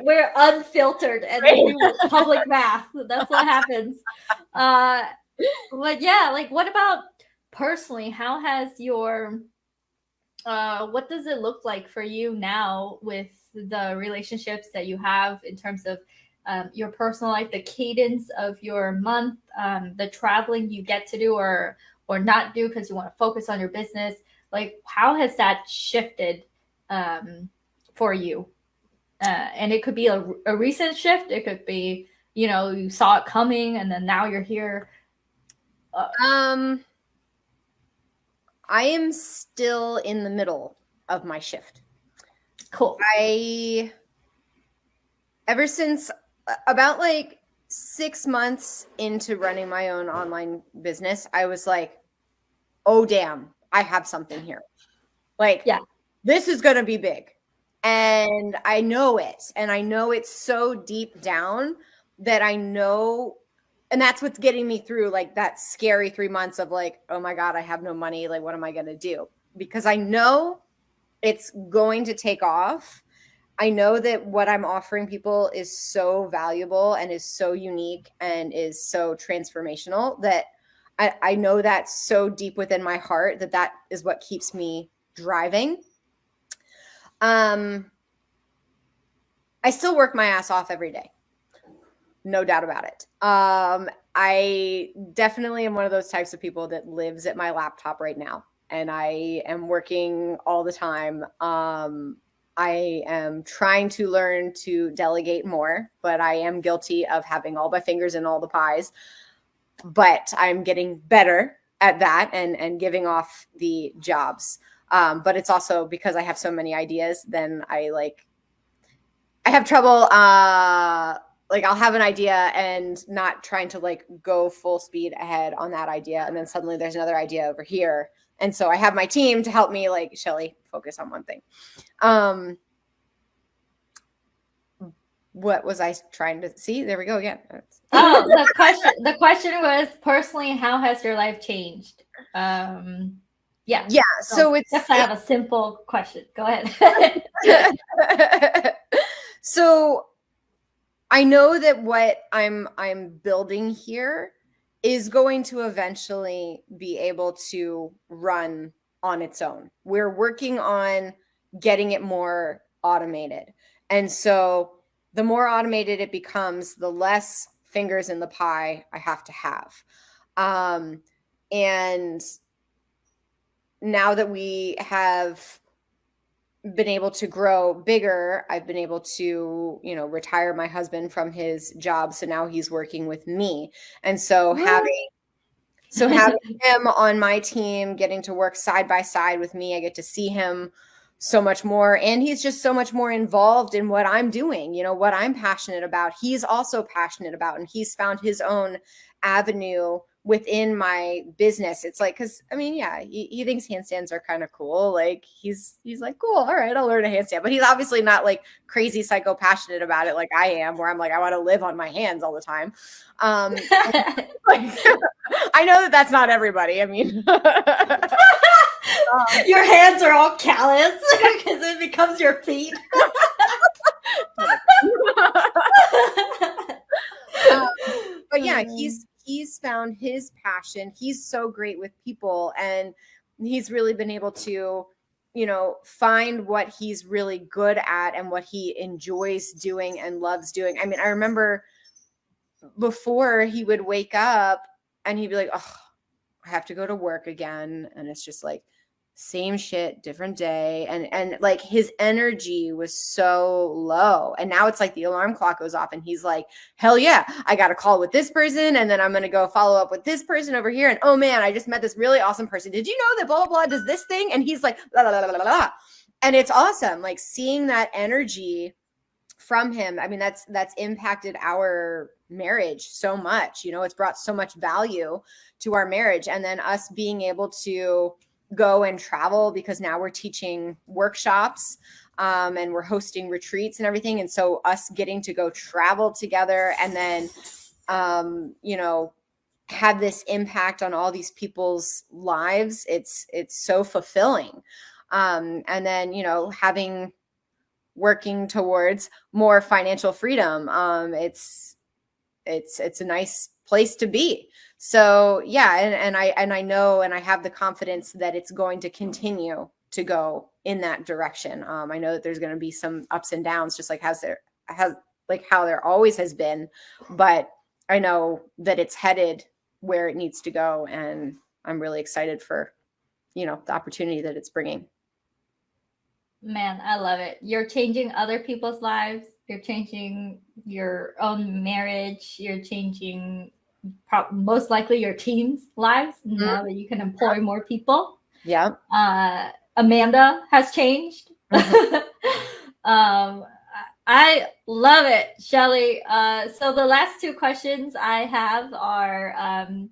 We're unfiltered and we do public math. That's what happens. But yeah, like, what about personally? How has your what does it look like for you now with the relationships that you have in terms of your personal life, the cadence of your month, the traveling you get to do or not do because you want to focus on your business? Like, how has that shifted for you? And it could be a recent shift. It could be, you know, you saw it coming and then now you're here. I am still in the middle of my shift. Cool. Ever since about like 6 months into running my own online business, I was like, oh, damn, I have something here. Like, yeah, this is going to be big. And I know it. And I know it's so deep down that I know. And that's what's getting me through like that scary 3 months of like, oh my God, I have no money. Like, what am I going to do? Because I know it's going to take off. I know that what I'm offering people is so valuable and is so unique and is so transformational that I know that's so deep within my heart that is what keeps me driving. I still work my ass off every day. No doubt about it. I definitely am one of those types of people that lives at my laptop right now, and I am working all the time. I am trying to learn to delegate more, but I am guilty of having all my fingers in all the pies. But I'm getting better at that and giving off the jobs. But it's also because I have so many ideas, then I have trouble. Like, I'll have an idea and not trying to like go full speed ahead on that idea. And then suddenly there's another idea over here. And so I have my team to help me, like, Shelly, focus on one thing. What was I trying to see? There we go again. Oh, the question was, personally, how has your life changed? Yeah. So I have a simple question. Go ahead. So I know that what I'm building here is going to eventually be able to run on its own. We're working on getting it more automated. And so the more automated it becomes, the less fingers in the pie I have to have. And now that we have been able to grow bigger, I've been able to, retire my husband from his job. So now he's working with me. And so having him on my team, getting to work side by side with me, I get to see him so much more. And he's just so much more involved in what I'm doing, what I'm passionate about. He's also passionate about, and he's found his own avenue within my business, it's like, cause I mean, yeah, he thinks handstands are kind of cool. Like he's like, cool. All right. I'll learn a handstand, but he's obviously not like crazy psycho passionate about it. Like I am, where I'm like, I want to live on my hands all the time. Like, I know that that's not everybody. I mean, your hands are all callous because it becomes your feet. But yeah, he's found his passion. He's so great with people, and he's really been able to, you know, find what he's really good at and what he enjoys doing and loves doing. I mean, I remember before he would wake up and he'd be like, oh, I have to go to work again. And it's just like, same shit, different day. And like his energy was so low. And now it's like the alarm clock goes off and he's like, hell yeah, I got a call with this person. And then I'm going to go follow up with this person over here. And oh man, I just met this really awesome person. Did you know that blah, blah, blah does this thing? And he's like, blah, blah, blah, blah, blah. And it's awesome. Like seeing that energy from him. I mean, that's impacted our marriage so much, you know, it's brought so much value to our marriage. And then us being able to go and travel, because now we're teaching workshops and we're hosting retreats and everything. And so us getting to go travel together and then, you know, have this impact on all these people's lives. It's so fulfilling. And then, you know, working towards more financial freedom. It's a nice place to be. So yeah, and I know, and I have the confidence that it's going to continue to go in that direction. I know that there's going to be some ups and downs, just like how there always has been, but I know that it's headed where it needs to go, and I'm really excited for, you know, the opportunity that it's bringing. Man, I love it. You're changing other people's lives. You're changing your own marriage. You're changing most likely your team's lives now that you can employ more people. Yeah. Amanda has changed. I love it, Shelly. So the last two questions I have are, and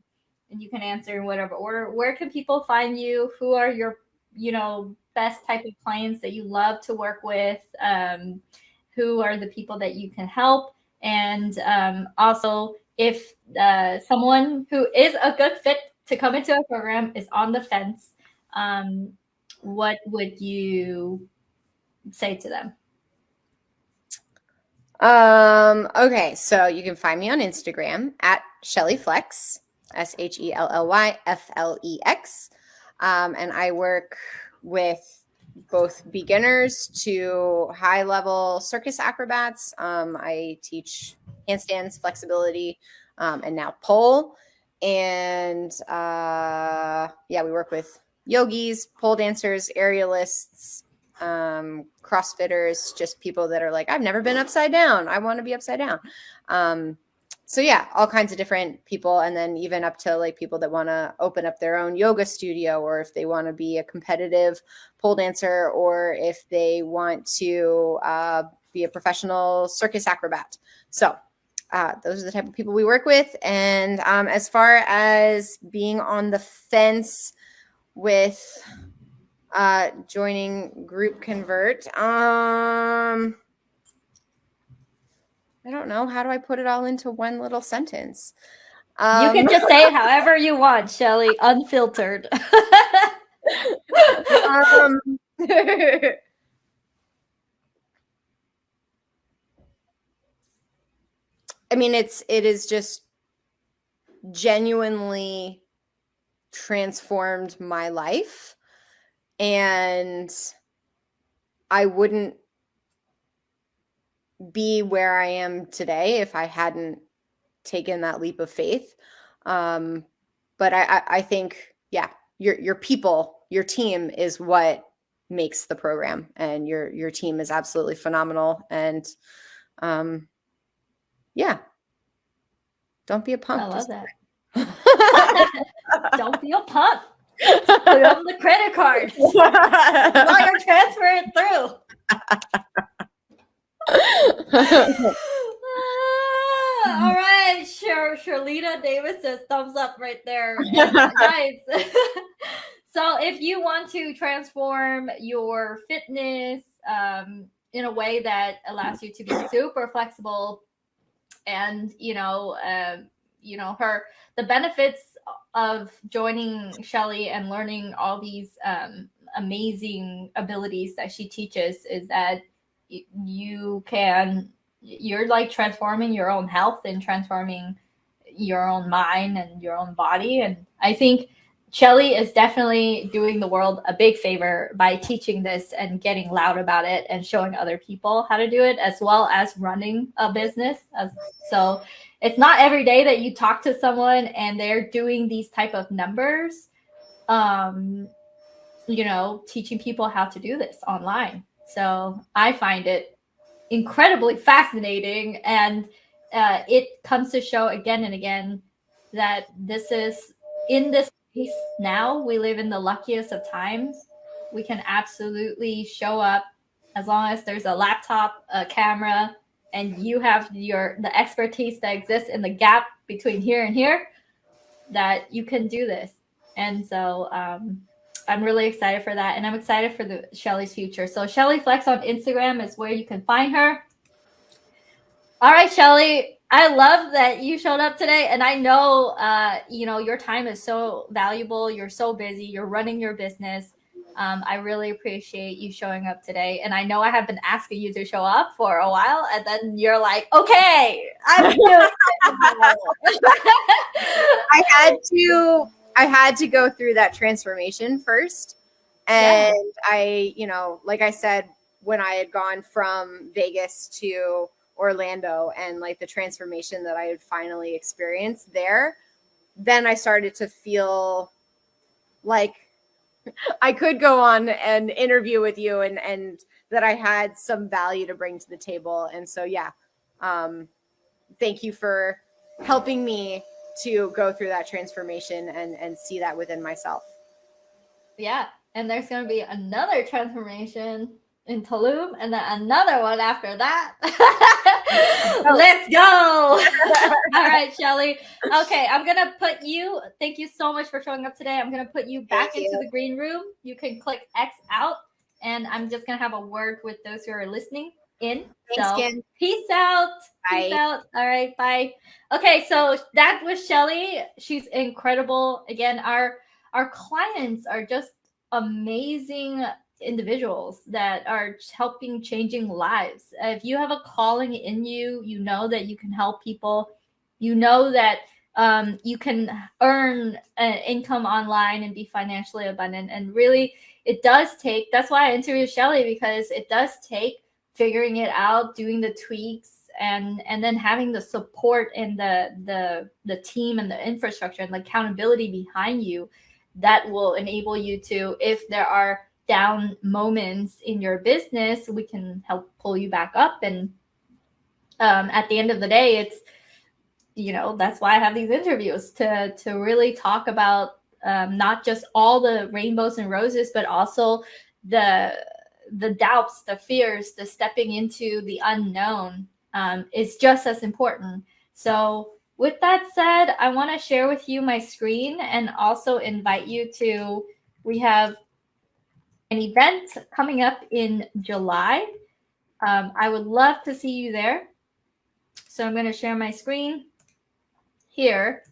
you can answer in whatever order. Where can people find you? Who are your, you know, best type of clients that you love to work with? Who are the people that you can help? And also, if someone who is a good fit to come into a program is on the fence, what would you say to them? Okay, so you can find me on Instagram at ShellyFlex, ShellYFlex. And I work with both beginners to high level circus acrobats. I teach handstands, flexibility, and now pole. And yeah, we work with yogis, pole dancers, aerialists, CrossFitters, just people that are like, I've never been upside down. I want to be upside down. So yeah, all kinds of different people. And then even up to like people that want to open up their own yoga studio, or if they want to be a competitive pole dancer, or if they want to be a professional circus acrobat. So those are the type of people we work with. And as far as being on the fence with joining GroupConvert, I don't know. How do I put it all into one little sentence? You can just say it however you want, Shelly, unfiltered. I mean, it is just genuinely transformed my life, and I wouldn't be where I am today if I hadn't taken that leap of faith. But I think, yeah, your people, your team is what makes the program, and your team is absolutely phenomenal. And yeah, don't be a punk. I love that. Don't be a punk. Put on the credit card. Wire transfer it through. All right, sure. Sherlita Davis says thumbs up right there. And guys, so if you want to transform your fitness in a way that allows you to be super flexible, and the benefits of joining Shelly and learning all these amazing abilities that she teaches is that you're like transforming your own health and transforming your own mind and your own body. And I think Shelly is definitely doing the world a big favor by teaching this and getting loud about it and showing other people how to do it, as well as running a business. So it's not every day that you talk to someone and they're doing these type of numbers, teaching people how to do this online. So I find it incredibly fascinating, and it comes to show again and again that this is in this space now. We live in the luckiest of times. We can absolutely show up as long as there's a laptop, a camera, and you have the expertise that exists in the gap between here and here, that you can do this. And so I'm really excited for that, and I'm excited for the Shelly's future. So Shelly Flex on Instagram is where you can find her. All right, Shelly, I love that you showed up today, and I know your time is so valuable. You're so busy. You're running your business. I really appreciate you showing up today, and I know I have been asking you to show up for a while, and then you're like, "Okay, I'm doing it." I had to go through that transformation first. And like I said, when I had gone from Vegas to Orlando and like the transformation that I had finally experienced there, then I started to feel like I could go on an interview with you and that I had some value to bring to the table. And so, thank you for helping me to go through that transformation and see that within myself. Yeah. And there's going to be another transformation in Tulum, and then another one after that. Let's go. All right, Shelly. Okay, I'm going to put you, thank you so much for showing up today. I'm going to put you back into the green room. You can click X out, and I'm just going to have a word with those who are listening in. Thanks, so Kim. Peace out. Bye. Peace out. All right, bye. Okay, so that was Shelly. She's incredible. Again, our clients are just amazing individuals that are helping changing lives. If you have a calling in you, you know that you can help people. You know that you can earn income online and be financially abundant. And really, it does take, that's why I interviewed Shelly, because it does take figuring it out, doing the tweaks, and then having the support and the team and the infrastructure and the accountability behind you that will enable you to, if there are down moments in your business, we can help pull you back up. And at the end of the day, it's, that's why I have these interviews, to really talk about not just all the rainbows and roses, but also the doubts, the fears, the stepping into the unknown is just as important. So with that said, I want to share with you my screen and also invite you to, we have an event coming up in July. I would love to see you there. So I'm going to share my screen here.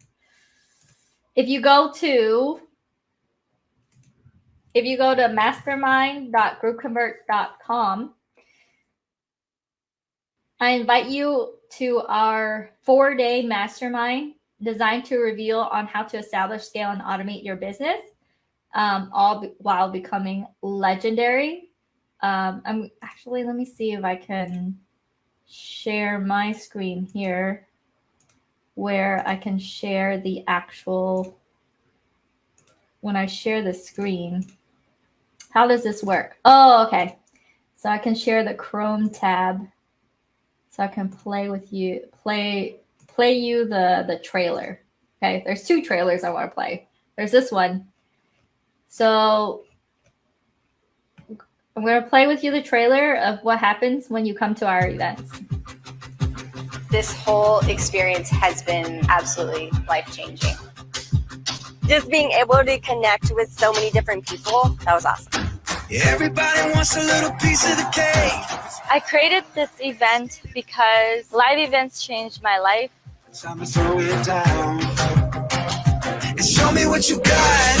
If you go to mastermind.groupconvert.com, I invite you to our 4-day mastermind designed to reveal on how to establish, scale, and automate your business, all while becoming legendary. I'm actually, let me see if I can share my screen here, where I can share the actual, when I share the screen, how does this work? Oh, okay. So I can share the Chrome tab. So I can play with you, play you the trailer. Okay, there's 2 trailers I want to play. There's this one. So I'm going to play with you the trailer of what happens when you come to our events. This whole experience has been absolutely life-changing. Just being able to connect with so many different people, that was awesome. Everybody wants a little piece of the cake. I created this event because live events changed my life. Time to slow it down and show me what you got.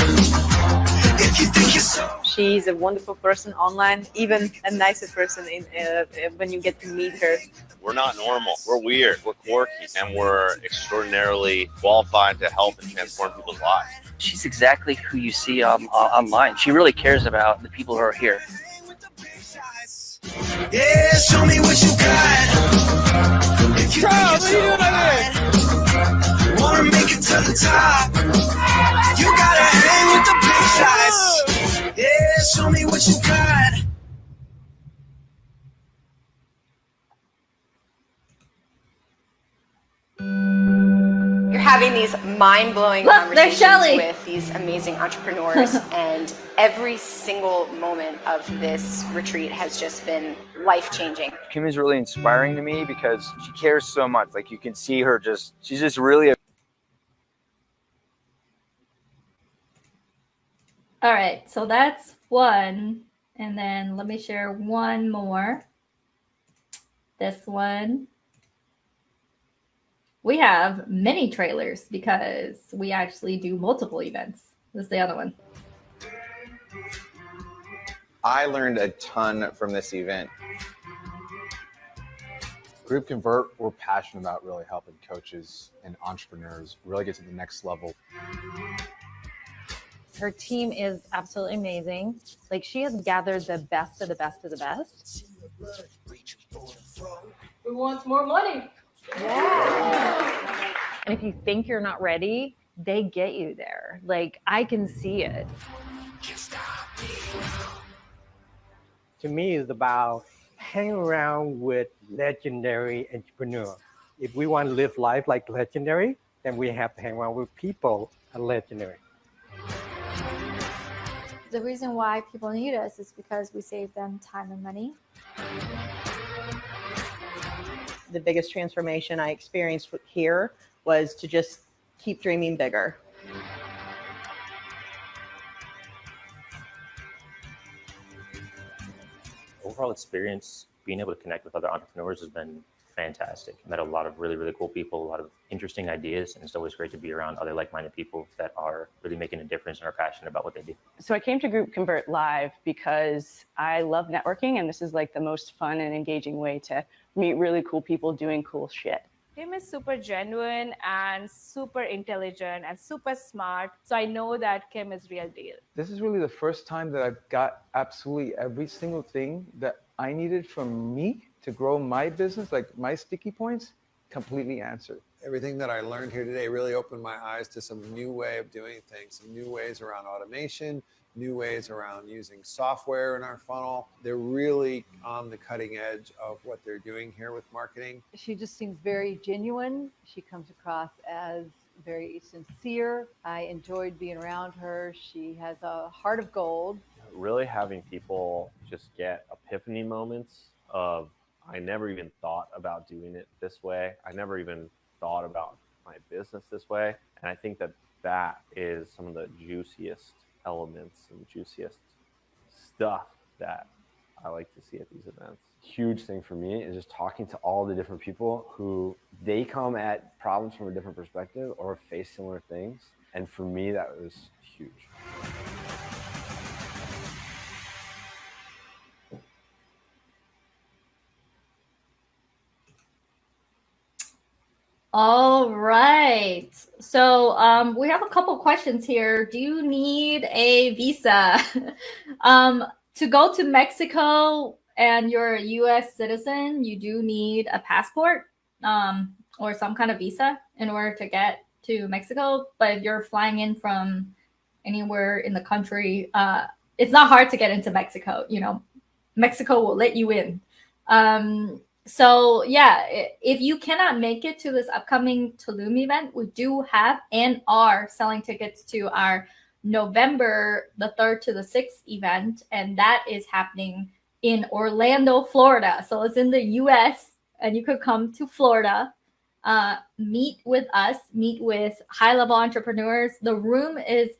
If you think you're so. She's a wonderful person online, even a nicer person when you get to meet her. We're not normal. We're weird. We're quirky. And we're extraordinarily qualified to help and transform people's lives. She's exactly who you see online. She really cares about the people who are here. Yeah, show me what you got. If you think you're so wanna make it to the top. You gotta hang with the big shots. Yeah, show me what you got. You're having these mind-blowing Look, there's conversations Shelly. with these amazing entrepreneurs, and every single moment of this retreat has just been life-changing. Kim is really inspiring to me because she cares so much. Like, you can see her she's just really All right, so that's one. And then let me share one more. This one. We have mini trailers because we actually do multiple events. This is the other one. I learned a ton from this event. GroupConvert, we're passionate about really helping coaches and entrepreneurs really get to the next level. Her team is absolutely amazing. Like, she has gathered the best of the best of the best. We want more money. Yeah. And if you think you're not ready, they get you there. Like, I can see it. To me, it's about hanging around with legendary entrepreneurs. If we want to live life like legendary, then we have to hang around with people are legendary. The reason why people need us is because we save them time and money. The biggest transformation I experienced here was to just keep dreaming bigger. Overall experience, being able to connect with other entrepreneurs has been fantastic. Met a lot of really, really cool people, a lot of interesting ideas, and it's always great to be around other like-minded people that are really making a difference and are passionate about what they do. So I came to GroupConvert Live because I love networking, and this is like the most fun and engaging way to meet really cool people doing cool shit. Kim is super genuine and super intelligent and super smart. So I know that Kim is real deal. This is really the first time that I've got absolutely every single thing that I needed from me to grow my business, like my sticky points, completely answered. Everything that I learned here today really opened my eyes to some new way of doing things, some new ways around automation, new ways around using software in our funnel. They're really on the cutting edge of what they're doing here with marketing. She just seems very genuine. She comes across as very sincere. I enjoyed being around her. She has a heart of gold. Really having people just get epiphany moments of, I never even thought about doing it this way. I never even thought about my business this way. And I think that that is some of the juiciest elements and juiciest stuff that I like to see at these events. Huge thing for me is just talking to all the different people who they come at problems from a different perspective or face similar things. And for me, that was huge. All right. So we have a couple questions here. Do you need a visa to go to Mexico and you're a US citizen? You do need a passport or some kind of visa in order to get to Mexico. But if you're flying in from anywhere in the country, it's not hard to get into Mexico. You know, Mexico will let you in. So yeah, if you cannot make it to this upcoming Tulum event, we do have and are selling tickets to our November the 3rd to the 6th event. And that is happening in Orlando, Florida. So it's in the US and you could come to Florida meet with us, meet with high-level entrepreneurs. The room is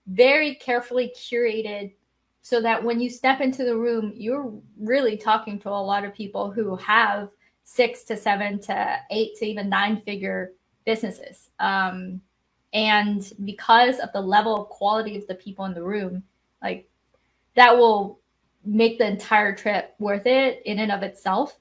very carefully curated so that when you step into the room, you're really talking to a lot of people who have 6 to 7 to 8 to even 9-figure businesses. And because of the level of quality of the people in the room, like that will make the entire trip worth it in and of itself.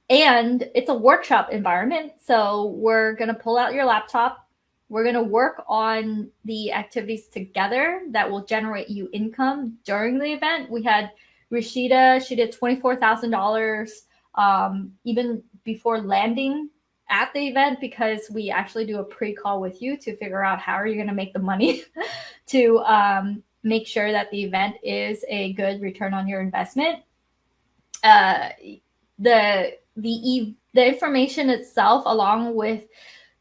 And it's a workshop environment. So we're going to pull out your laptop. We're going to work on the activities together that will generate you income during the event. We had Rashida, she did $24,000 even before landing at the event, because we actually do a pre-call with you to figure out how are you going to make the money to make sure that the event is a good return on your investment. The information itself, along with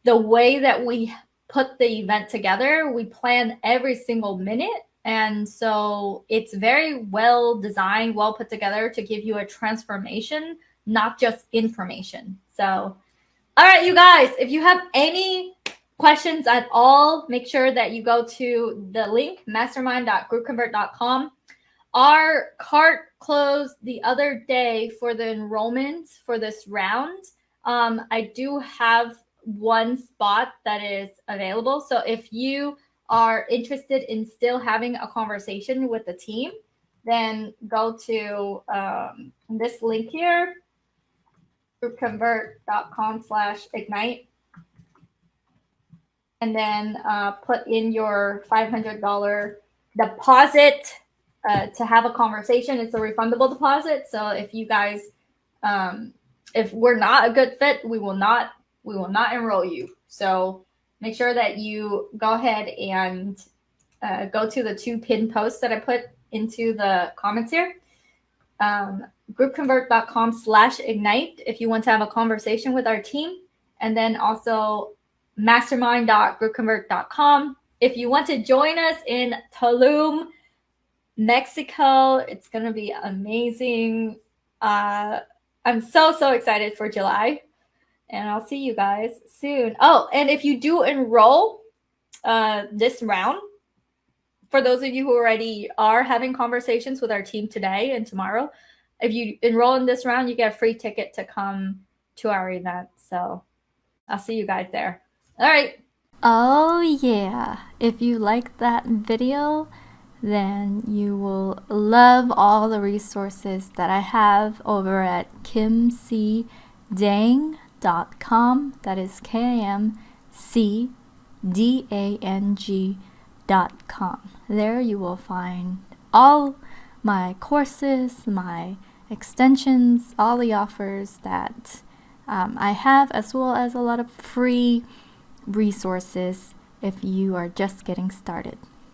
the way that we put the event together, we plan every single minute. And so it's very well designed, well put together to give you a transformation, not just information. So, all right, you guys, if you have any questions at all, make sure that you go to the link, mastermind.groupconvert.com. Our cart closed the other day for the enrollments for this round. I do have one spot that is available. So if you are interested in still having a conversation with the team, then go to this link here, groupconvert.com/ignite. And then put in your $500 deposit to have a conversation. It's a refundable deposit. So if you guys, if we're not a good fit, we will not enroll you. So make sure that you go ahead and go to the 2 pinned posts that I put into the comments here. groupconvert.com/ignite if you want to have a conversation with our team. And then also mastermind.groupconvert.com. If you want to join us in Tulum, Mexico, it's going to be amazing. I'm so excited for July, and I'll see you guys soon. Oh, and if you do enroll this round, for those of you who already are having conversations with our team today and tomorrow, if you enroll in this round, you get a free ticket to come to our event. So I'll see you guys there. All right. Oh yeah. If you like that video, then you will love all the resources that I have over at kimcdang.com. That is KIMCDANG.com. There you will find all my courses, my extensions, all the offers that I have, as well as a lot of free resources if you are just getting started.